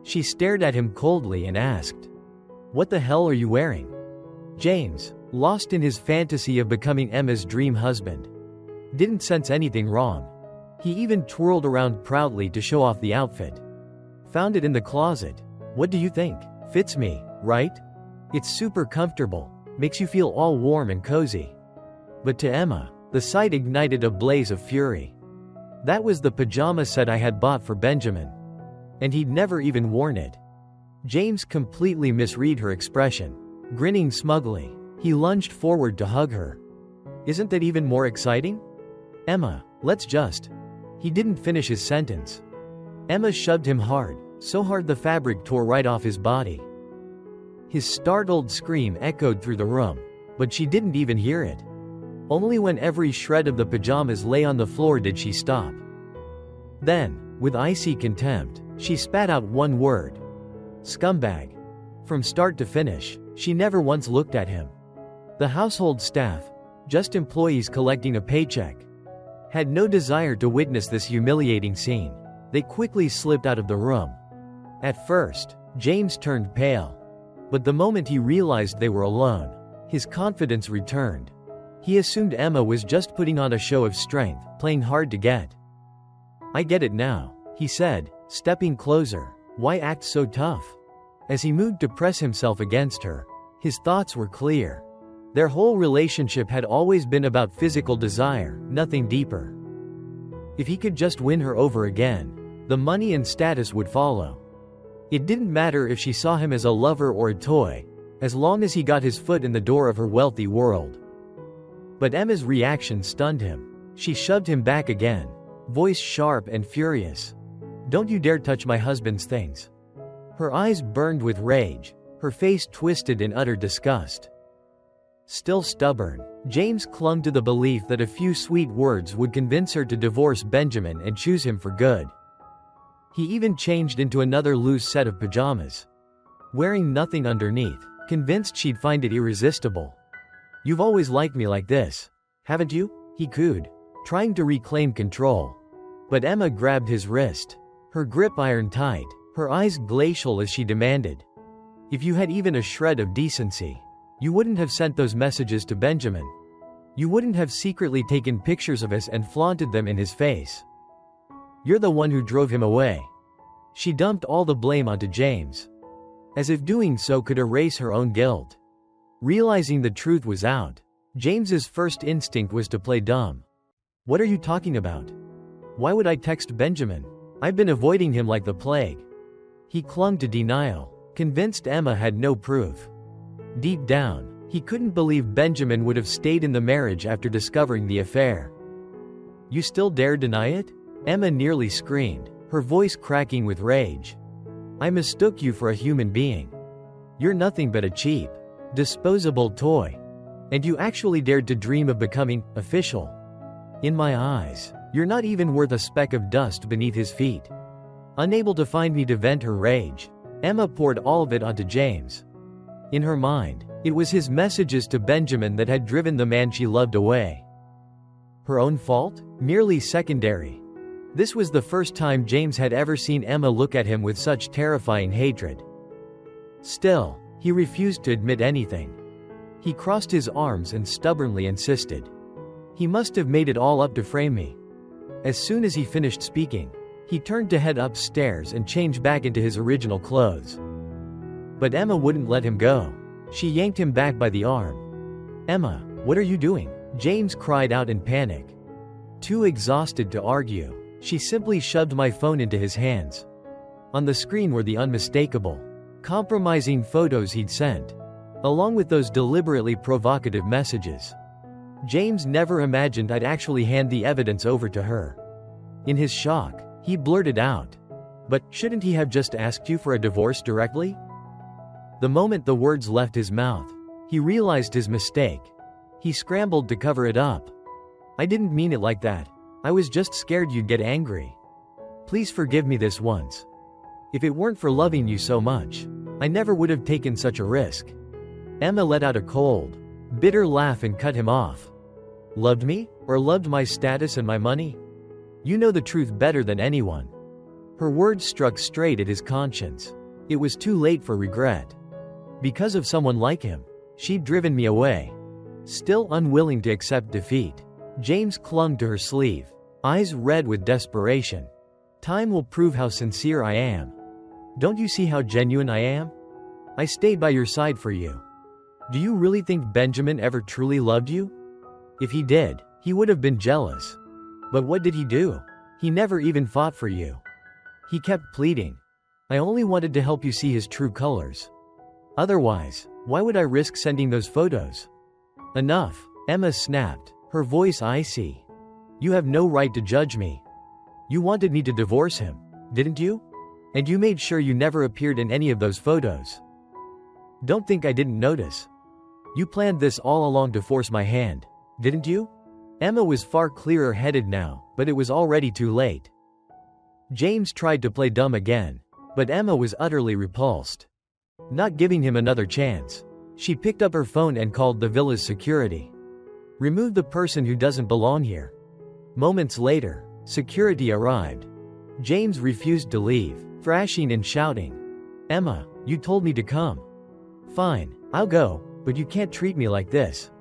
She stared at him coldly and asked, "What the hell are you wearing?" James, lost in his fantasy of becoming Emma's dream husband, didn't sense anything wrong. He even twirled around proudly to show off the outfit. "Found it in the closet. What do you think? Fits me, right? It's super comfortable, makes you feel all warm and cozy." But to Emma, the sight ignited a blaze of fury. That was the pajama set I had bought for Benjamin. And he'd never even worn it. James completely misread her expression. Grinning smugly, he lunged forward to hug her. "Isn't that even more exciting? Emma, let's just..." He didn't finish his sentence. Emma shoved him hard, so hard the fabric tore right off his body. His startled scream echoed through the room, but she didn't even hear it. Only when every shred of the pajamas lay on the floor did she stop. Then, with icy contempt, she spat out one word. "Scumbag." From start to finish, she never once looked at him. The household staff, just employees collecting a paycheck, had no desire to witness this humiliating scene. They quickly slipped out of the room. At first, James turned pale. But the moment he realized they were alone, his confidence returned. He assumed Emma was just putting on a show of strength, playing hard to get. "I get it now," he said, stepping closer. "Why act so tough?" As he moved to press himself against her, his thoughts were clear. Their whole relationship had always been about physical desire, nothing deeper. If he could just win her over again, the money and status would follow. It didn't matter if she saw him as a lover or a toy, as long as he got his foot in the door of her wealthy world. But Emma's reaction stunned him. She shoved him back again, voice sharp and furious. "Don't you dare touch my husband's things." Her eyes burned with rage, her face twisted in utter disgust. Still stubborn, James clung to the belief that a few sweet words would convince her to divorce Benjamin and choose him for good. He even changed into another loose set of pajamas, wearing nothing underneath, convinced she'd find it irresistible. "You've always liked me like this, haven't you?" he cooed, trying to reclaim control. But Emma grabbed his wrist, her grip iron tight, her eyes glacial as she demanded, "If you had even a shred of decency, you wouldn't have sent those messages to Benjamin. You wouldn't have secretly taken pictures of us and flaunted them in his face. You're the one who drove him away." She dumped all the blame onto James, as if doing so could erase her own guilt. Realizing the truth was out, James's first instinct was to play dumb. "What are you talking about? Why would I text Benjamin? I've been avoiding him like the plague." He clung to denial, convinced Emma had no proof. Deep down, he couldn't believe Benjamin would have stayed in the marriage after discovering the affair. "You still dare deny it?" Emma nearly screamed, her voice cracking with rage. "I mistook you for a human being. You're nothing but a cheap, disposable toy. And you actually dared to dream of becoming official. In my eyes, you're not even worth a speck of dust beneath his feet." Unable to find me to vent her rage, Emma poured all of it onto James. In her mind, it was his messages to Benjamin that had driven the man she loved away. Her own fault? Merely secondary. This was the first time James had ever seen Emma look at him with such terrifying hatred. Still, he refused to admit anything. He crossed his arms and stubbornly insisted. He must have made it all up to frame me. As soon as he finished speaking, he turned to head upstairs and change back into his original clothes. But Emma wouldn't let him go. She yanked him back by the arm. "Emma, what are you doing?" James cried out in panic. Too exhausted to argue, she simply shoved my phone into his hands. On the screen were the unmistakable, compromising photos he'd sent, along with those deliberately provocative messages. James never imagined I'd actually hand the evidence over to her. In his shock, he blurted out, "But shouldn't he have just asked you for a divorce directly?" The moment the words left his mouth, he realized his mistake. He scrambled to cover it up. "I didn't mean it like that. I was just scared you'd get angry. Please forgive me this once. If it weren't for loving you so much, I never would have taken such a risk." Emma let out a cold, bitter laugh and cut him off. "Loved me? Or loved my status and my money? You know the truth better than anyone." Her words struck straight at his conscience. It was too late for regret. Because of someone like him, she'd driven me away. Still unwilling to accept defeat, James clung to her sleeve, eyes red with desperation. "Time will prove how sincere I am. Don't you see how genuine I am? I stayed by your side for you. Do you really think Benjamin ever truly loved you? If he did, he would have been jealous. But what did he do? He never even fought for you. He kept pleading. I only wanted to help you see his true colors. Otherwise, why would I risk sending those photos?" "Enough," Emma snapped, her voice icy. "You have no right to judge me. You wanted me to divorce him, didn't you? And you made sure you never appeared in any of those photos. Don't think I didn't notice. You planned this all along to force my hand, didn't you?" Emma was far clearer-headed now, but it was already too late. James tried to play dumb again, but Emma was utterly repulsed. Not giving him another chance, she picked up her phone and called the villa's security. "Remove the person who doesn't belong here." Moments later, security arrived. James refused to leave, thrashing and shouting, "Emma, you told me to come. Fine, I'll go, but you can't treat me like this."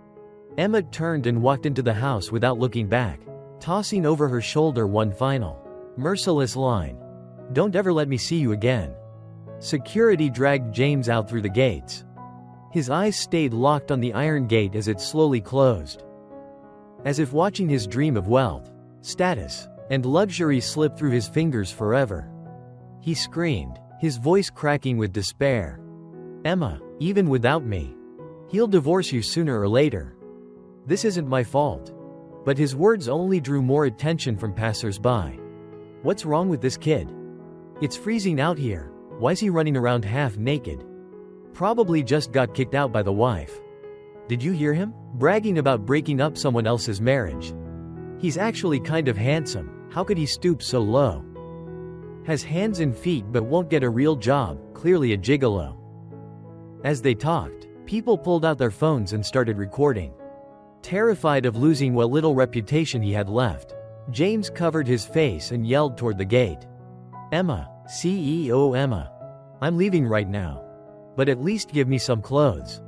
Emma turned and walked into the house without looking back, tossing over her shoulder one final, merciless line. "Don't ever let me see you again." Security dragged James out through the gates. His eyes stayed locked on the iron gate as it slowly closed. As if watching his dream of wealth, status, and luxury slip through his fingers forever. He screamed, his voice cracking with despair. "Emma, even without me, he'll divorce you sooner or later. This isn't my fault." But his words only drew more attention from passers-by. "What's wrong with this kid? It's freezing out here. Why's he running around half naked? Probably just got kicked out by the wife. Did you hear him? Bragging about breaking up someone else's marriage. He's actually kind of handsome. How could he stoop so low?" Has hands and feet but won't get a real job, clearly a gigolo. As they talked, people pulled out their phones and started recording. Terrified of losing what little reputation he had left, James covered his face and yelled toward the gate. Emma, CEO Emma. I'm leaving right now. But at least give me some clothes.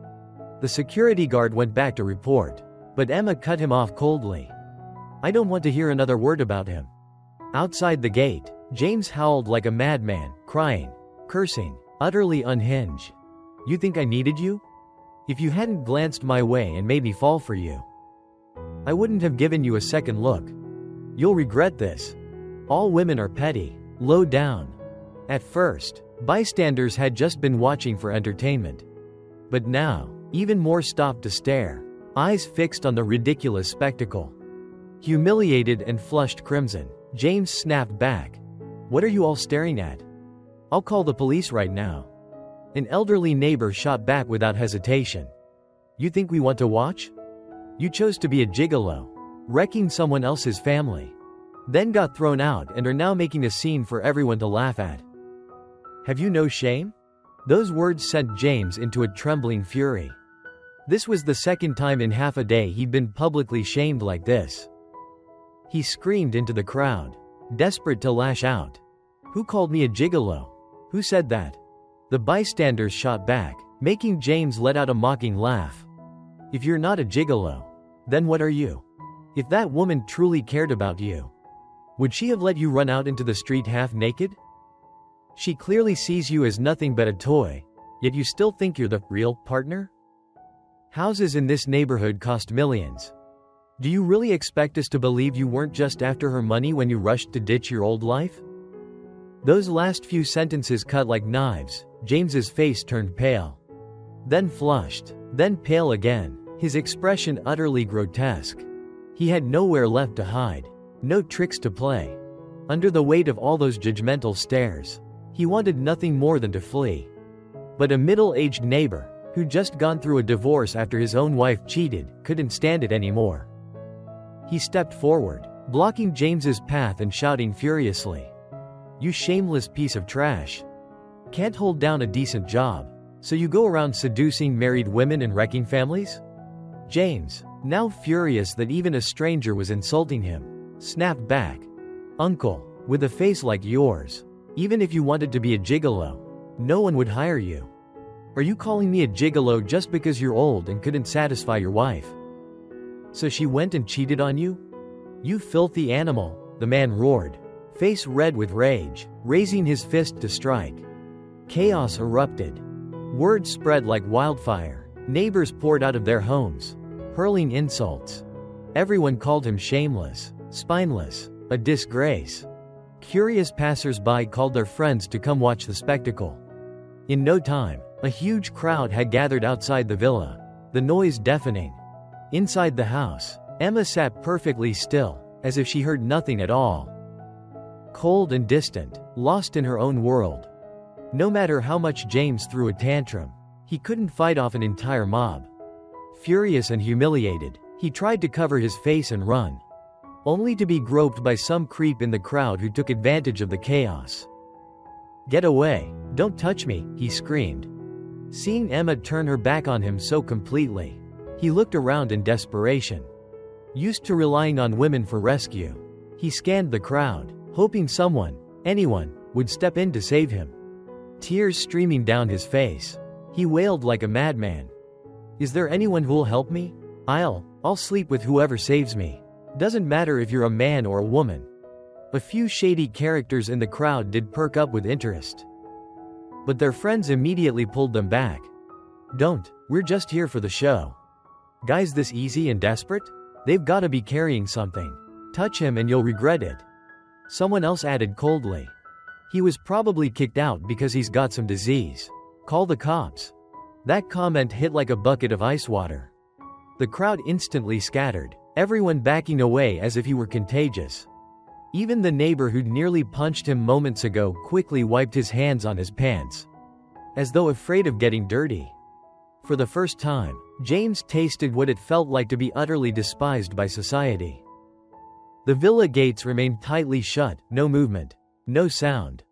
The security guard went back to report, but Emma cut him off coldly. I don't want to hear another word about him. Outside the gate, James howled like a madman, crying, cursing, utterly unhinged. You think I needed you? If you hadn't glanced my way and made me fall for you, I wouldn't have given you a second look. You'll regret this. All women are petty, low down. At first, bystanders had just been watching for entertainment. But now, even more stopped to stare, eyes fixed on the ridiculous spectacle. Humiliated and flushed crimson, James snapped back. What are you all staring at? I'll call the police right now. An elderly neighbor shot back without hesitation. You think we want to watch? You chose to be a gigolo, wrecking someone else's family. Then got thrown out and are now making a scene for everyone to laugh at. Have you no shame? Those words sent James into a trembling fury. This was the second time in half a day he'd been publicly shamed like this. He screamed into the crowd, desperate to lash out. Who called me a gigolo? Who said that? The bystanders shot back, making James let out a mocking laugh. If you're not a gigolo, then what are you? If that woman truly cared about you, would she have let you run out into the street half naked? She clearly sees you as nothing but a toy, yet you still think you're the real partner? Houses in this neighborhood cost millions. Do you really expect us to believe you weren't just after her money when you rushed to ditch your old life? Those last few sentences cut like knives. James's face turned pale. Then flushed. Then pale again, his expression utterly grotesque. He had nowhere left to hide. No tricks to play. Under the weight of all those judgmental stares, he wanted nothing more than to flee. But a middle-aged neighbor, who'd just gone through a divorce after his own wife cheated, couldn't stand it anymore. He stepped forward, blocking James's path and shouting furiously. You shameless piece of trash. Can't hold down a decent job, so you go around seducing married women and wrecking families? James, now furious that even a stranger was insulting him, snapped back. Uncle, with a face like yours, even if you wanted to be a gigolo, no one would hire you. Are you calling me a gigolo just because you're old and couldn't satisfy your wife? So she went and cheated on you? You filthy animal, the man roared, face red with rage, raising his fist to strike. Chaos erupted. Word spread like wildfire. Neighbors poured out of their homes, hurling insults. Everyone called him shameless, spineless, a disgrace. Curious passers-by called their friends to come watch the spectacle. In no time, a huge crowd had gathered outside the villa, the noise deafening. Inside the house, Emma sat perfectly still, as if she heard nothing at all. Cold and distant, lost in her own world. No matter how much James threw a tantrum, he couldn't fight off an entire mob. Furious and humiliated, he tried to cover his face and run, only to be groped by some creep in the crowd who took advantage of the chaos. Get away, don't touch me, he screamed. Seeing Emma turn her back on him so completely, he looked around in desperation. Used to relying on women for rescue, he scanned the crowd, hoping someone, anyone, would step in to save him. Tears streaming down his face, he wailed like a madman. Is there anyone who'll help me? I'll sleep with whoever saves me. Doesn't matter if you're a man or a woman. A few shady characters in the crowd did perk up with interest, but their friends immediately pulled them back. Don't, we're just here for the show. Guys this easy and desperate? They've gotta be carrying something. Touch him and you'll regret it. Someone else added coldly. He was probably kicked out because he's got some disease. Call the cops. That comment hit like a bucket of ice water. The crowd instantly scattered, everyone backing away as if he were contagious. Even the neighbor who'd nearly punched him moments ago quickly wiped his hands on his pants, as though afraid of getting dirty. For the first time, James tasted what it felt like to be utterly despised by society. The villa gates remained tightly shut, no movement. No sound.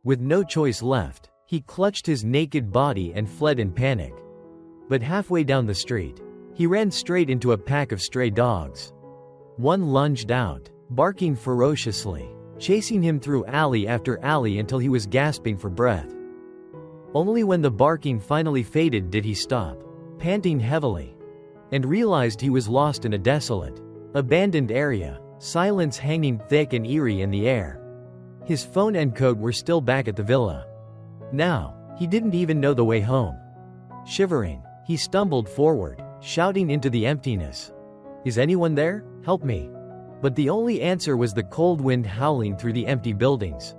With no choice left, he clutched his naked body and fled in panic. But halfway down the street, he ran straight into a pack of stray dogs. One lunged out, barking ferociously, chasing him through alley after alley until he was gasping for breath. Only when the barking finally faded did he stop, panting heavily, and realized he was lost in a desolate, abandoned area, silence hanging thick and eerie in the air. His phone and coat were still back at the villa. Now, he didn't even know the way home. Shivering, he stumbled forward, shouting into the emptiness. "Is anyone there? Help me." But the only answer was the cold wind howling through the empty buildings.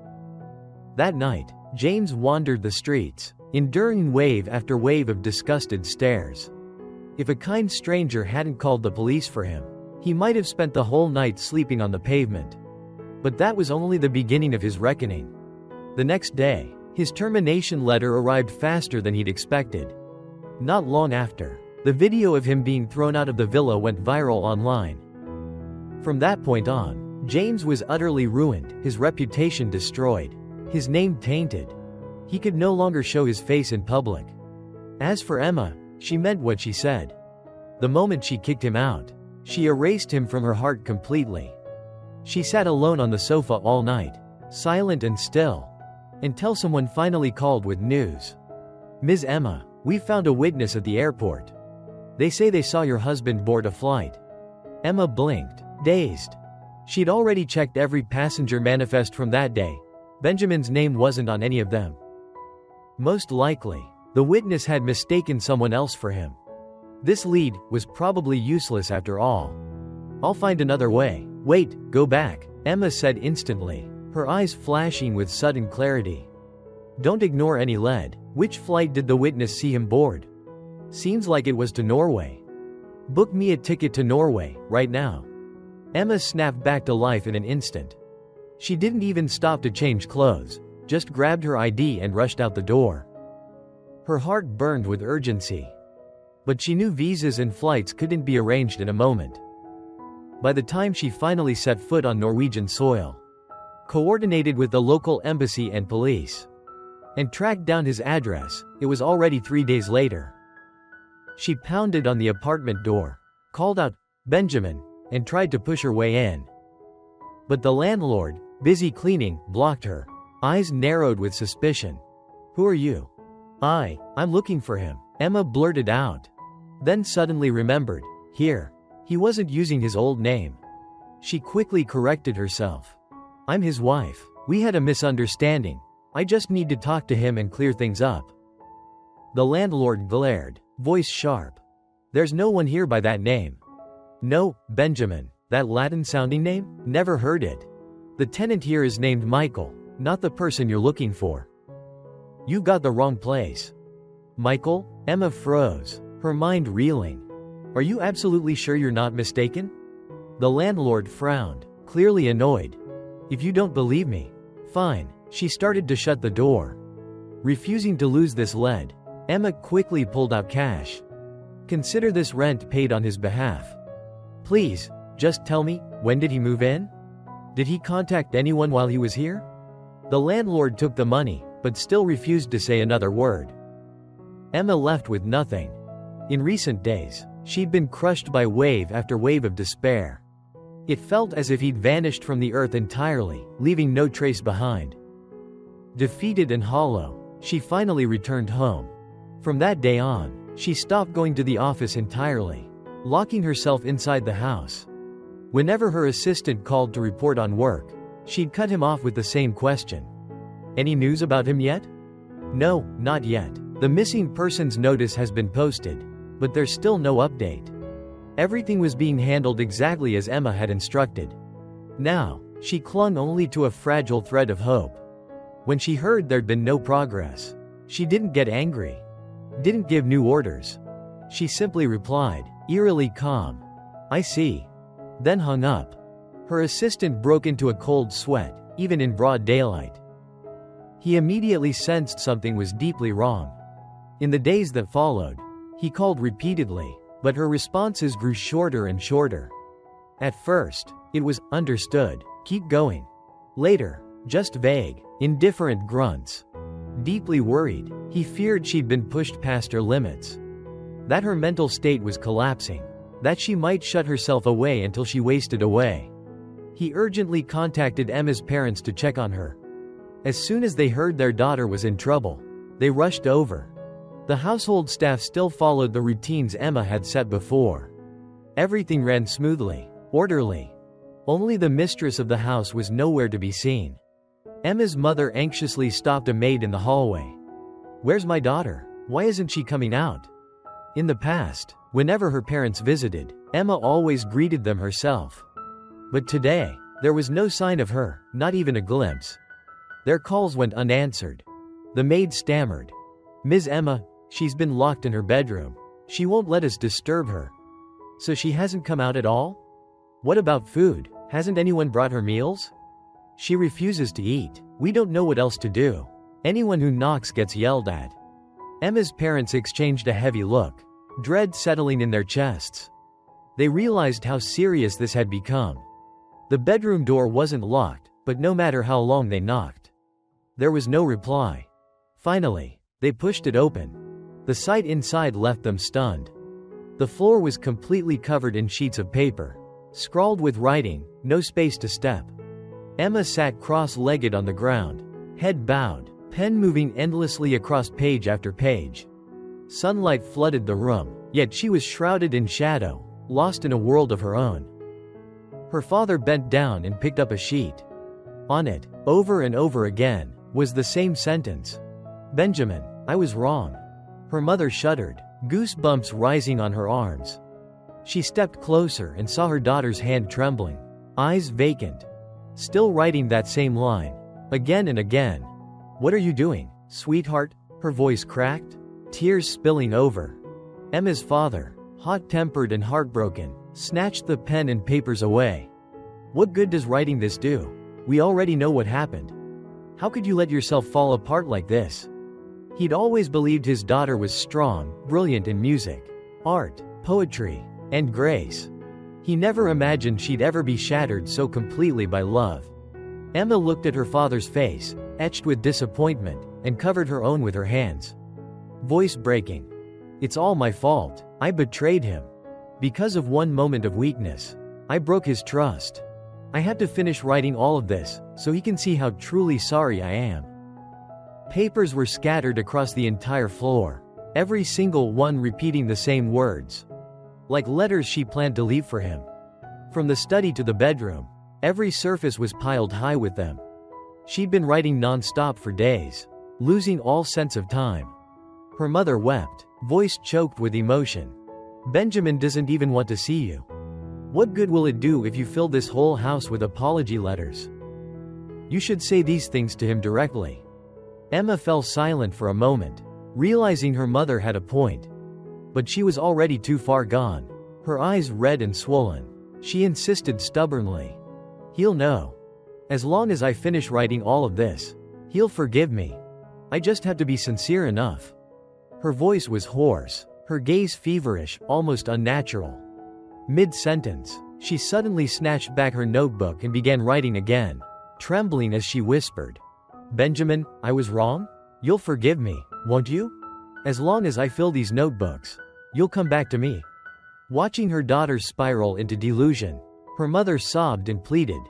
That night, James wandered the streets, enduring wave after wave of disgusted stares. If a kind stranger hadn't called the police for him, he might have spent the whole night sleeping on the pavement. But that was only the beginning of his reckoning. The next day, his termination letter arrived faster than he'd expected. Not long after, the video of him being thrown out of the villa went viral online. From that point on, James was utterly ruined, his reputation destroyed, his name tainted. He could no longer show his face in public. As for Emma, she meant what she said. The moment she kicked him out, she erased him from her heart completely. She sat alone on the sofa all night, silent and still, until someone finally called with news. "Ms. Emma, we found a witness at the airport. They say they saw your husband board a flight." Emma blinked, dazed. She'd already checked every passenger manifest from that day. Benjamin's name wasn't on any of them. Most likely, the witness had mistaken someone else for him. This lead was probably useless after all. "I'll find another way." "Wait, go back," Emma said instantly, her eyes flashing with sudden clarity. "Don't ignore any lead. Which flight did the witness see him board?" "Seems like it was to Norway." "Book me a ticket to Norway, right now." Emma snapped back to life in an instant. She didn't even stop to change clothes, just grabbed her ID and rushed out the door. Her heart burned with urgency. But she knew visas and flights couldn't be arranged in a moment. By the time she finally set foot on Norwegian soil, coordinated with the local embassy and police, and tracked down his address, it was already 3 days later. She pounded on the apartment door, called out, "Benjamin," and tried to push her way in. But the landlord, busy cleaning, blocked her, eyes narrowed with suspicion. "Who are you?" I'm looking for him," Emma blurted out. Then suddenly remembered, he wasn't using his old name. She quickly corrected herself. "I'm his wife. We had a misunderstanding. I just need to talk to him and clear things up." The landlord glared, voice sharp. "There's no one here by that name." "No, Benjamin. That Latin-sounding name? Never heard it. The tenant here is named Michael, not the person you're looking for." "You've got the wrong place." "Michael?" Emma froze, her mind reeling. "Are you absolutely sure you're not mistaken?" The landlord frowned, clearly annoyed. "If you don't believe me, fine." She started to shut the door. Refusing to lose this lead, Emma quickly pulled out cash. "Consider this rent paid on his behalf. Please, just tell me, when did he move in? Did he contact anyone while he was here?" The landlord took the money, but still refused to say another word. Emma left with nothing. In recent days, she'd been crushed by wave after wave of despair. It felt as if he'd vanished from the earth entirely, leaving no trace behind. Defeated and hollow, she finally returned home. From that day on, she stopped going to the office entirely, locking herself inside the house. Whenever her assistant called to report on work, she'd cut him off with the same question. "Any news about him yet?" "No, not yet. The missing persons notice has been posted, but there's still no update." Everything was being handled exactly as Emma had instructed. Now, she clung only to a fragile thread of hope. When she heard there'd been no progress, she didn't get angry, didn't give new orders. She simply replied, eerily calm, "I see," then hung up. Her assistant broke into a cold sweat, even in broad daylight. He immediately sensed something was deeply wrong. In the days that followed, he called repeatedly, but her responses grew shorter and shorter. At first, it was, "Understood, keep going." Later, Just vague, indifferent grunts. Deeply worried, he feared she'd been pushed past her limits. That her mental state was collapsing. That she might shut herself away until she wasted away. He urgently contacted Emma's parents to check on her. As soon as they heard their daughter was in trouble, they rushed over. The household staff still followed the routines Emma had set before. Everything ran smoothly, orderly. Only the mistress of the house was nowhere to be seen. Emma's mother anxiously stopped a maid in the hallway. "Where's my daughter? Why isn't she coming out?" In the past, whenever her parents visited, Emma always greeted them herself. But today, there was no sign of her, not even a glimpse. Their calls went unanswered. The maid stammered. "Ms. Emma, she's been locked in her bedroom. She won't let us disturb her." "So she hasn't come out at all? What about food? Hasn't anyone brought her meals?" "She refuses to eat. We don't know what else to do. Anyone who knocks gets yelled at." Emma's parents exchanged a heavy look, dread settling in their chests. They realized how serious this had become. The bedroom door wasn't locked, but no matter how long they knocked, there was no reply. Finally, they pushed it open. The sight inside left them stunned. The floor was completely covered in sheets of paper, scrawled with writing, no space to step. Emma sat cross-legged on the ground, head bowed, pen moving endlessly across page after page. Sunlight flooded the room, yet she was shrouded in shadow, lost in a world of her own. Her father bent down and picked up a sheet. On it, over and over again, was the same sentence. "Benjamin, I was wrong." Her mother shuddered, goosebumps rising on her arms. She stepped closer and saw her daughter's hand trembling, eyes vacant. Still writing that same line, again and again. "What are you doing, sweetheart?" Her voice cracked, tears spilling over. Emma's father, hot-tempered and heartbroken, snatched the pen and papers away. "What good does writing this do? We already know what happened. How could you let yourself fall apart like this?" He'd always believed his daughter was strong, brilliant in music, art, poetry, and grace. He never imagined she'd ever be shattered so completely by love. Emma looked at her father's face, etched with disappointment, and covered her own with her hands. Voice breaking. "It's all my fault. I betrayed him. Because of one moment of weakness, I broke his trust. I had to finish writing all of this, so he can see how truly sorry I am." Papers were scattered across the entire floor, every single one repeating the same words. Like letters she planned to leave for him. From the study to the bedroom, every surface was piled high with them. She'd been writing non-stop for days, losing all sense of time. Her mother wept, voice choked with emotion. "Benjamin doesn't even want to see you. What good will it do if you fill this whole house with apology letters? You should say these things to him directly." Emma fell silent for a moment, realizing her mother had a point. But she was already too far gone, her eyes red and swollen. She insisted stubbornly. "He'll know. As long as I finish writing all of this, he'll forgive me. I just have to be sincere enough." Her voice was hoarse, her gaze feverish, almost unnatural. Mid-sentence, she suddenly snatched back her notebook and began writing again, trembling as she whispered, "Benjamin, I was wrong? You'll forgive me, won't you? As long as I fill these notebooks, you'll come back to me." Watching her daughter spiral into delusion, her mother sobbed and pleaded,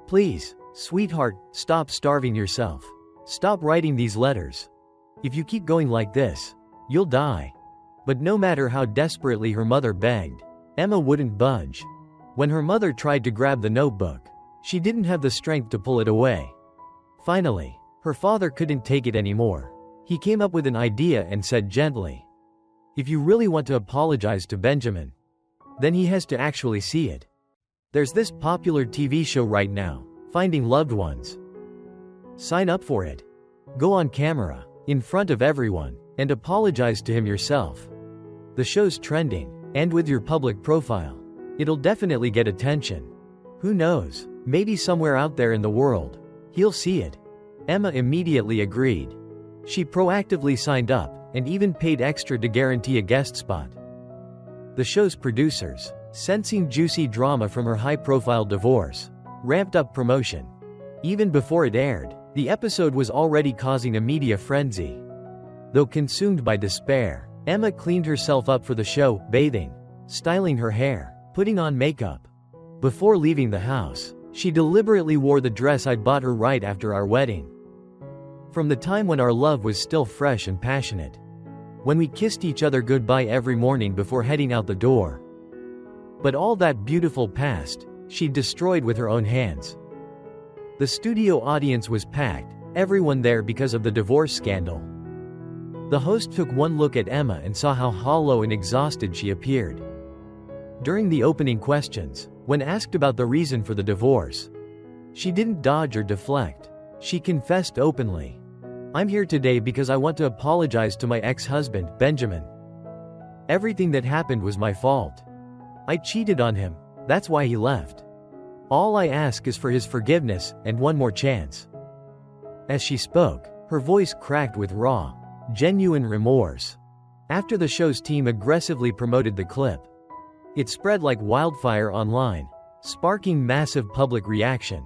"Please, sweetheart, stop starving yourself. Stop writing these letters. If you keep going like this, you'll die." But no matter how desperately her mother begged, Emma wouldn't budge. When her mother tried to grab the notebook, she didn't have the strength to pull it away. Finally, her father couldn't take it anymore. He came up with an idea and said gently, "If you really want to apologize to Benjamin, then he has to actually see it. There's this popular TV show right now, Finding Loved Ones. Sign up for it. Go on camera, in front of everyone, and apologize to him yourself. The show's trending, and with your public profile, it'll definitely get attention. Who knows, maybe somewhere out there in the world, he'll see it." Emma immediately agreed. She proactively signed up, and even paid extra to guarantee a guest spot. The show's producers, sensing juicy drama from her high-profile divorce, ramped up promotion. Even before it aired, the episode was already causing a media frenzy. Though consumed by despair, Emma cleaned herself up for the show, bathing, styling her hair, putting on makeup. Before leaving the house, she deliberately wore the dress I'd bought her right after our wedding. From the time when our love was still fresh and passionate. When we kissed each other goodbye every morning before heading out the door. But all that beautiful past, she'd destroyed with her own hands. The studio audience was packed, everyone there because of the divorce scandal. The host took one look at Emma and saw how hollow and exhausted she appeared. During the opening questions, when asked about the reason for the divorce, she didn't dodge or deflect. She confessed openly. "I'm here today because I want to apologize to my ex-husband, Benjamin. Everything that happened was my fault. I cheated on him, that's why he left. All I ask is for his forgiveness and one more chance." As she spoke, her voice cracked with raw, genuine remorse. After the show's team aggressively promoted the clip, it spread like wildfire online, sparking massive public reaction.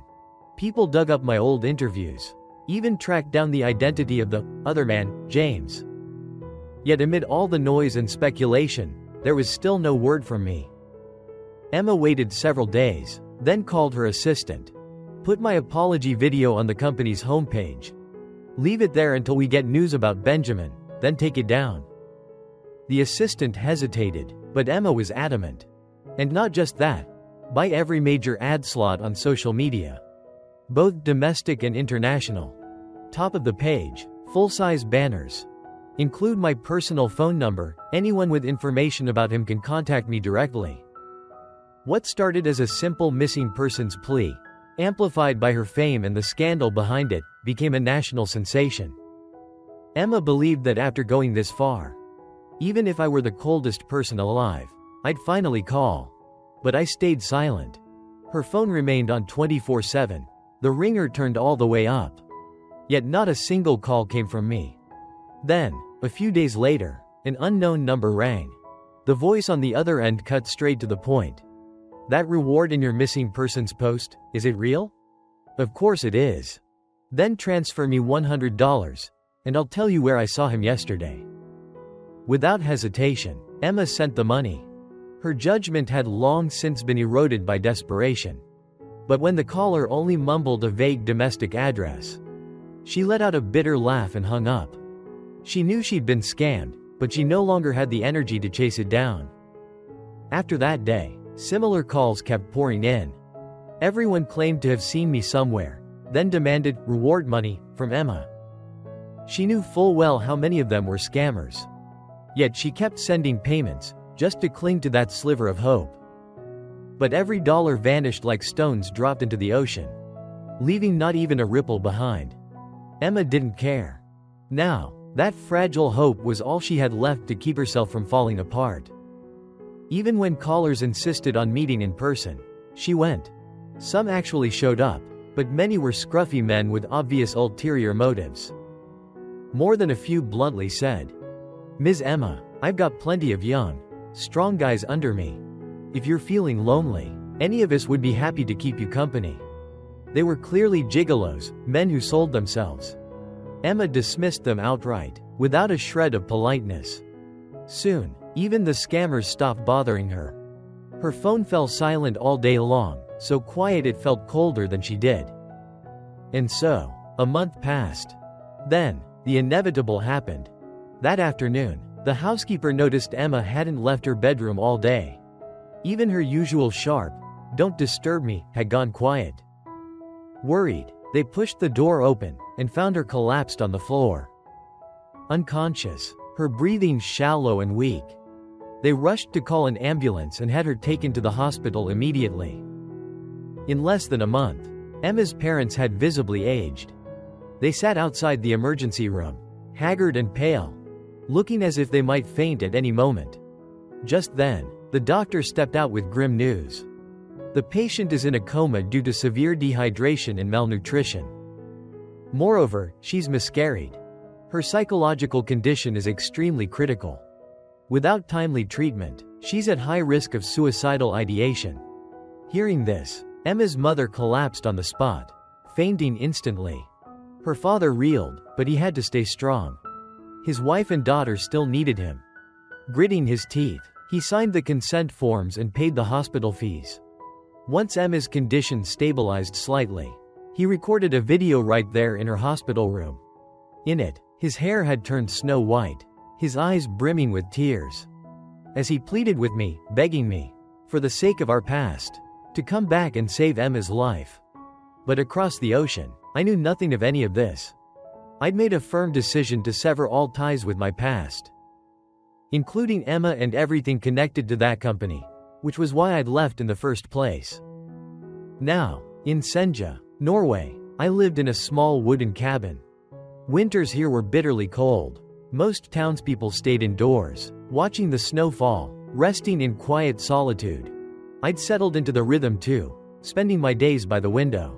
People dug up my old interviews, even tracked down the identity of the other man, James. Yet amid all the noise and speculation, there was still no word from me. Emma waited several days, then called her assistant. "Put my apology video on the company's homepage. Leave it there until we get news about Benjamin, then take it down." The assistant hesitated, but Emma was adamant. And not just that. Buy every major ad slot on social media. Both domestic and international. Top of the page, full-size banners. Include my personal phone number, anyone with information about him can contact me directly. What started as a simple missing persons plea, amplified by her fame and the scandal behind it, became a national sensation. Emma believed that after going this far, even if I were the coldest person alive, I'd finally call. But I stayed silent. Her phone remained on 24/7. The ringer turned all the way up. Yet not a single call came from me. Then, a few days later, an unknown number rang. The voice on the other end cut straight to the point. "That reward in your missing persons post, is it real?" "Of course it is." "Then transfer me $100, and I'll tell you where I saw him yesterday." Without hesitation, Emma sent the money. Her judgment had long since been eroded by desperation. But when the caller only mumbled a vague domestic address, she let out a bitter laugh and hung up. She knew she'd been scammed, but she no longer had the energy to chase it down. After that day, similar calls kept pouring in. Everyone claimed to have seen me somewhere, then demanded reward money from Emma. She knew full well how many of them were scammers. Yet she kept sending payments, just to cling to that sliver of hope. But every dollar vanished like stones dropped into the ocean, leaving not even a ripple behind. Emma didn't care. Now, that fragile hope was all she had left to keep herself from falling apart. Even when callers insisted on meeting in person, she went. Some actually showed up, but many were scruffy men with obvious ulterior motives. More than a few bluntly said, "Ms. Emma, I've got plenty of young, strong guys under me. If you're feeling lonely, any of us would be happy to keep you company." They were clearly gigolos, men who sold themselves. Emma dismissed them outright, without a shred of politeness. Soon, even the scammers stopped bothering her. Her phone fell silent all day long, so quiet it felt colder than she did. And so, a month passed. Then, the inevitable happened. That afternoon, the housekeeper noticed Emma hadn't left her bedroom all day. Even her usual sharp, "Don't disturb me," had gone quiet. Worried, they pushed the door open, and found her collapsed on the floor. Unconscious, her breathing shallow and weak. They rushed to call an ambulance and had her taken to the hospital immediately. In less than a month, Emma's parents had visibly aged. They sat outside the emergency room, haggard and pale, looking as if they might faint at any moment. Just then, the doctor stepped out with grim news. The patient is in a coma due to severe dehydration and malnutrition. Moreover, she's miscarried. Her psychological condition is extremely critical. Without timely treatment, she's at high risk of suicidal ideation. Hearing this, Emma's mother collapsed on the spot, fainting instantly. Her father reeled, but he had to stay strong. His wife and daughter still needed him. Gritting his teeth, he signed the consent forms and paid the hospital fees. Once Emma's condition stabilized slightly, he recorded a video right there in her hospital room. In it, his hair had turned snow white, his eyes brimming with tears. As he pleaded with me, begging me, for the sake of our past, to come back and save Emma's life. But across the ocean, I knew nothing of any of this. I'd made a firm decision to sever all ties with my past, including Emma and everything connected to that company, which was why I'd left in the first place. Now, in Senja, Norway, I lived in a small wooden cabin. Winters here were bitterly cold. Most townspeople stayed indoors, watching the snow fall, resting in quiet solitude. I'd settled into the rhythm too, spending my days by the window,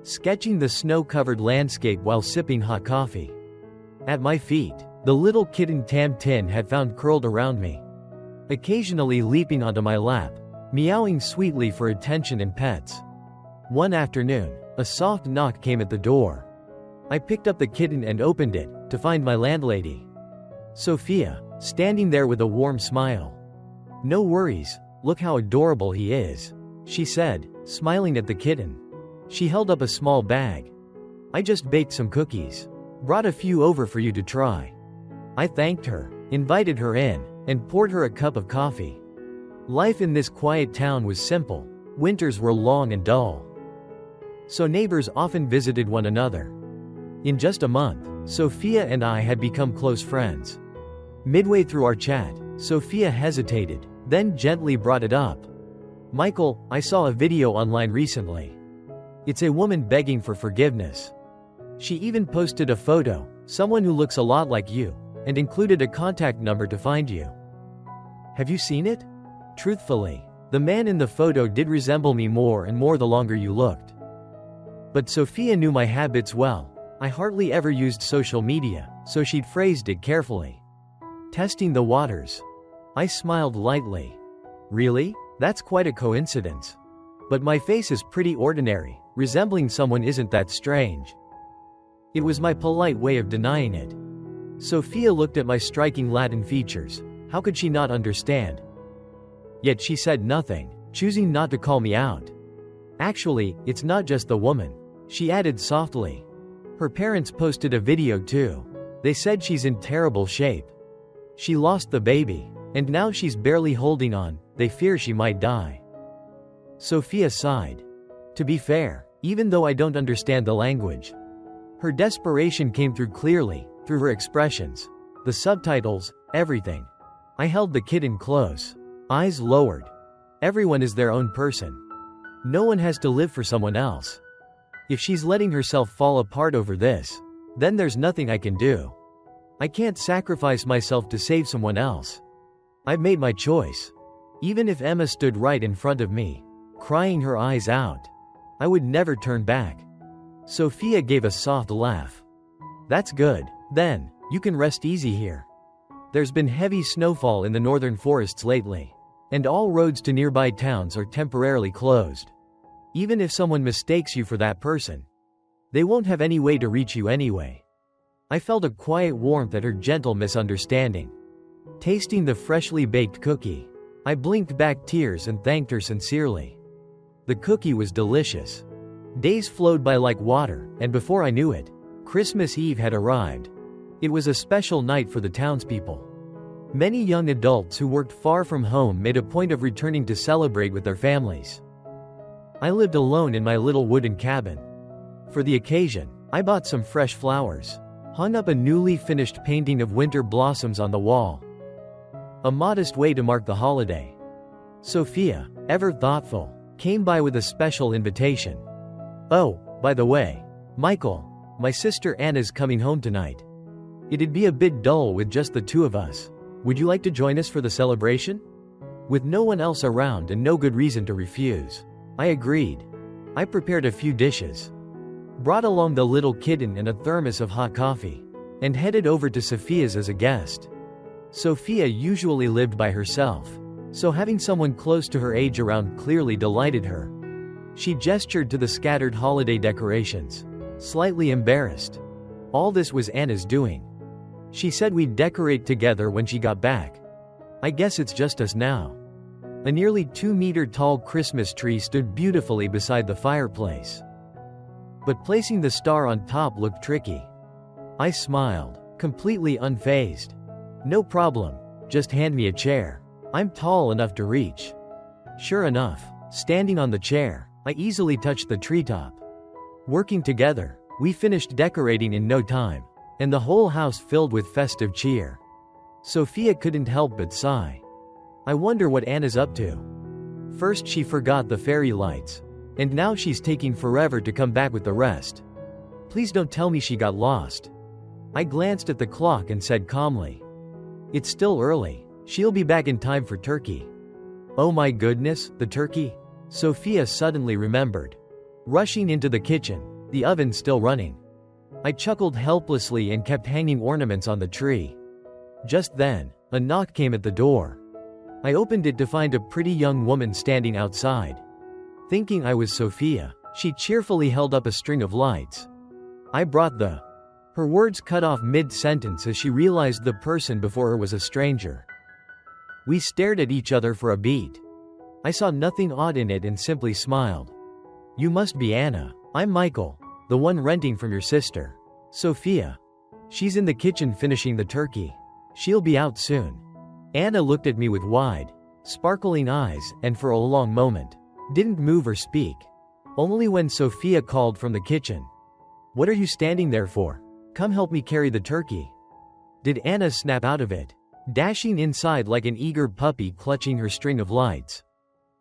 sketching the snow-covered landscape while sipping hot coffee. At my feet, the little kitten Tam Tin had found curled around me, occasionally leaping onto my lap, meowing sweetly for attention and pets. One afternoon, a soft knock came at the door. I picked up the kitten and opened it, to find my landlady, Sophia, standing there with a warm smile. "No worries, look how adorable he is," she said, smiling at the kitten. She held up a small bag. "I just baked some cookies. Brought a few over for you to try." I thanked her, invited her in, and poured her a cup of coffee. Life in this quiet town was simple. Winters were long and dull, so neighbors often visited one another. In just a month, Sophia and I had become close friends. Midway through our chat, Sophia hesitated, then gently brought it up. "Michael, I saw a video online recently. It's a woman begging for forgiveness. She even posted a photo, someone who looks a lot like you, and included a contact number to find you. Have you seen it?" Truthfully, the man in the photo did resemble me more and more the longer you looked. But Sophia knew my habits well. I hardly ever used social media, so she'd phrased it carefully. Testing the waters. I smiled lightly. "Really? That's quite a coincidence. But my face is pretty ordinary. Resembling someone isn't that strange." It was my polite way of denying it. Sophia looked at my striking Latin features. How could she not understand? Yet she said nothing, choosing not to call me out. "Actually, it's not just the woman," she added softly. "Her parents posted a video too. They said she's in terrible shape. She lost the baby, and now she's barely holding on. They fear she might die." Sophia sighed. To be fair, even though I don't understand the language, her desperation came through clearly, through her expressions, the subtitles, everything. I held the kitten close, eyes lowered. Everyone is their own person. No one has to live for someone else. If she's letting herself fall apart over this, then there's nothing I can do. I can't sacrifice myself to save someone else. I've made my choice. Even if Emma stood right in front of me, crying her eyes out, I would never turn back. Sophia gave a soft laugh. "That's good. Then, you can rest easy here. There's been heavy snowfall in the northern forests lately, and all roads to nearby towns are temporarily closed. Even if someone mistakes you for that person, they won't have any way to reach you anyway." I felt a quiet warmth at her gentle misunderstanding. Tasting the freshly baked cookie, I blinked back tears and thanked her sincerely. The cookie was delicious. Days flowed by like water, and before I knew it, Christmas Eve had arrived. It was a special night for the townspeople. Many young adults who worked far from home made a point of returning to celebrate with their families. I lived alone in my little wooden cabin. For the occasion, I bought some fresh flowers, hung up a newly finished painting of winter blossoms on the wall. A modest way to mark the holiday. Sophia, ever thoughtful, came by with a special invitation. "Oh, by the way, Michael, my sister Anna's coming home tonight. It'd be a bit dull with just the two of us. Would you like to join us for the celebration?" With no one else around and no good reason to refuse, I agreed. I prepared a few dishes, brought along the little kitten and a thermos of hot coffee, and headed over to Sophia's as a guest. Sophia usually lived by herself, so having someone close to her age around clearly delighted her. She gestured to the scattered holiday decorations, slightly embarrassed. All this was Anna's doing. She said we'd decorate together when she got back. I guess it's just us now. A nearly 2-meter-tall Christmas tree stood beautifully beside the fireplace. But placing the star on top looked tricky. I smiled, completely unfazed. No problem, just hand me a chair. I'm tall enough to reach. Sure enough, standing on the chair, I easily touched the treetop. Working together, we finished decorating in no time, and the whole house filled with festive cheer. Sophia couldn't help but sigh. I wonder what Anna's up to. First she forgot the fairy lights, and now she's taking forever to come back with the rest. Please don't tell me she got lost. I glanced at the clock and said calmly, "It's still early. She'll be back in time for turkey." Oh my goodness, the turkey? Sophia suddenly remembered. Rushing into the kitchen, the oven still running. I chuckled helplessly and kept hanging ornaments on the tree. Just then, a knock came at the door. I opened it to find a pretty young woman standing outside. Thinking I was Sophia, she cheerfully held up a string of lights. I brought the... Her words cut off mid-sentence as she realized the person before her was a stranger. We stared at each other for a beat. I saw nothing odd in it and simply smiled. "You must be Anna. I'm Michael, the one renting from your sister. Sophia. She's in the kitchen finishing the turkey. She'll be out soon." Anna looked at me with wide, sparkling eyes and for a long moment didn't move or speak. Only when Sophia called from the kitchen, "What are you standing there for? Come help me carry the turkey," did Anna snap out of it, dashing inside like an eager puppy clutching her string of lights.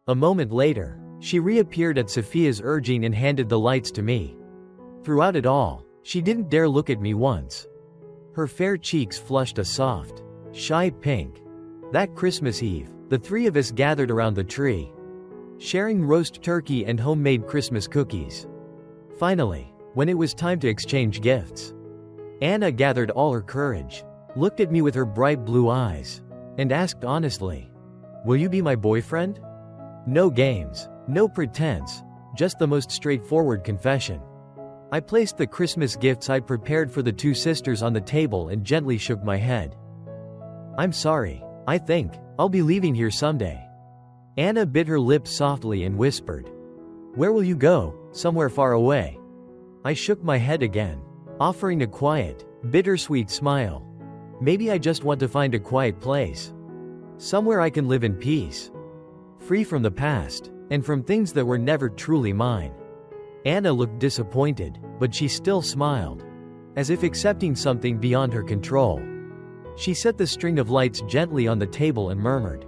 A moment later, she reappeared at Sophia's urging and handed the lights to me. Throughout it all, she didn't dare look at me once. Her fair cheeks flushed a soft, shy pink. That Christmas Eve, the three of us gathered around the tree, sharing roast turkey and homemade Christmas cookies. Finally, when it was time to exchange gifts, Anna gathered all her courage, looked at me with her bright blue eyes, and asked honestly, "Will you be my boyfriend?" No games, no pretense, just the most straightforward confession. I placed the Christmas gifts I'd prepared for the two sisters on the table and gently shook my head. "I'm sorry, I think I'll be leaving here someday." Anna bit her lips softly and whispered, "Where will you go? Somewhere far away?" I shook my head again, offering a quiet, bittersweet smile. "Maybe I just want to find a quiet place. Somewhere I can live in peace. Free from the past, and from things that were never truly mine." Anna looked disappointed, but she still smiled, as if accepting something beyond her control. She set the string of lights gently on the table and murmured,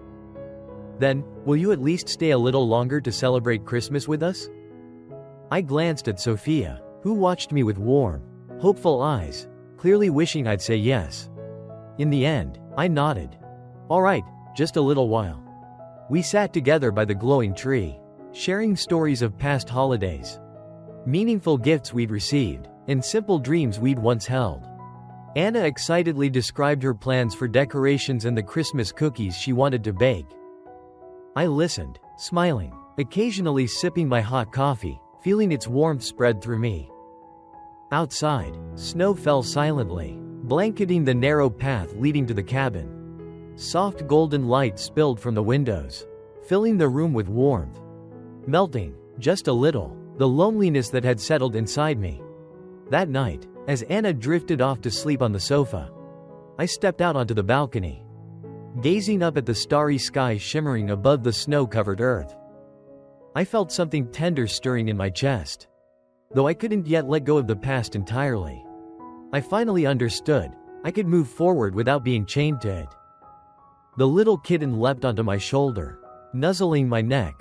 "Then, will you at least stay a little longer to celebrate Christmas with us?" I glanced at Sophia, who watched me with warm, hopeful eyes, clearly wishing I'd say yes. In the end, I nodded. "All right, just a little while." We sat together by the glowing tree, sharing stories of past holidays, meaningful gifts we'd received, and simple dreams we'd once held. Anna excitedly described her plans for decorations and the Christmas cookies she wanted to bake. I listened, smiling, occasionally sipping my hot coffee, feeling its warmth spread through me. Outside, snow fell silently, blanketing the narrow path leading to the cabin. Soft golden light spilled from the windows, filling the room with warmth, melting, just a little, the loneliness that had settled inside me. That night, as Anna drifted off to sleep on the sofa, I stepped out onto the balcony, gazing up at the starry sky shimmering above the snow-covered earth. I felt something tender stirring in my chest, though I couldn't yet let go of the past entirely. I finally understood I could move forward without being chained to it. The little kitten leapt onto my shoulder, nuzzling my neck,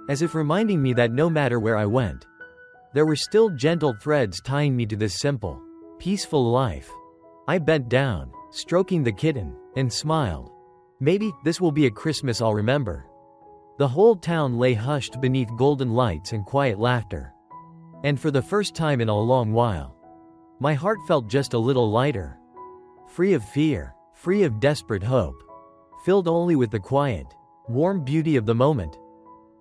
as if reminding me that no matter where I went, there were still gentle threads tying me to this simple, peaceful life. I bent down, stroking the kitten, and smiled. Maybe this will be a Christmas I'll remember. The whole town lay hushed beneath golden lights and quiet laughter. And for the first time in a long while, my heart felt just a little lighter. Free of fear, free of desperate hope, filled only with the quiet, warm beauty of the moment.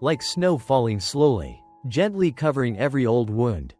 Like snow falling slowly, gently covering every old wound.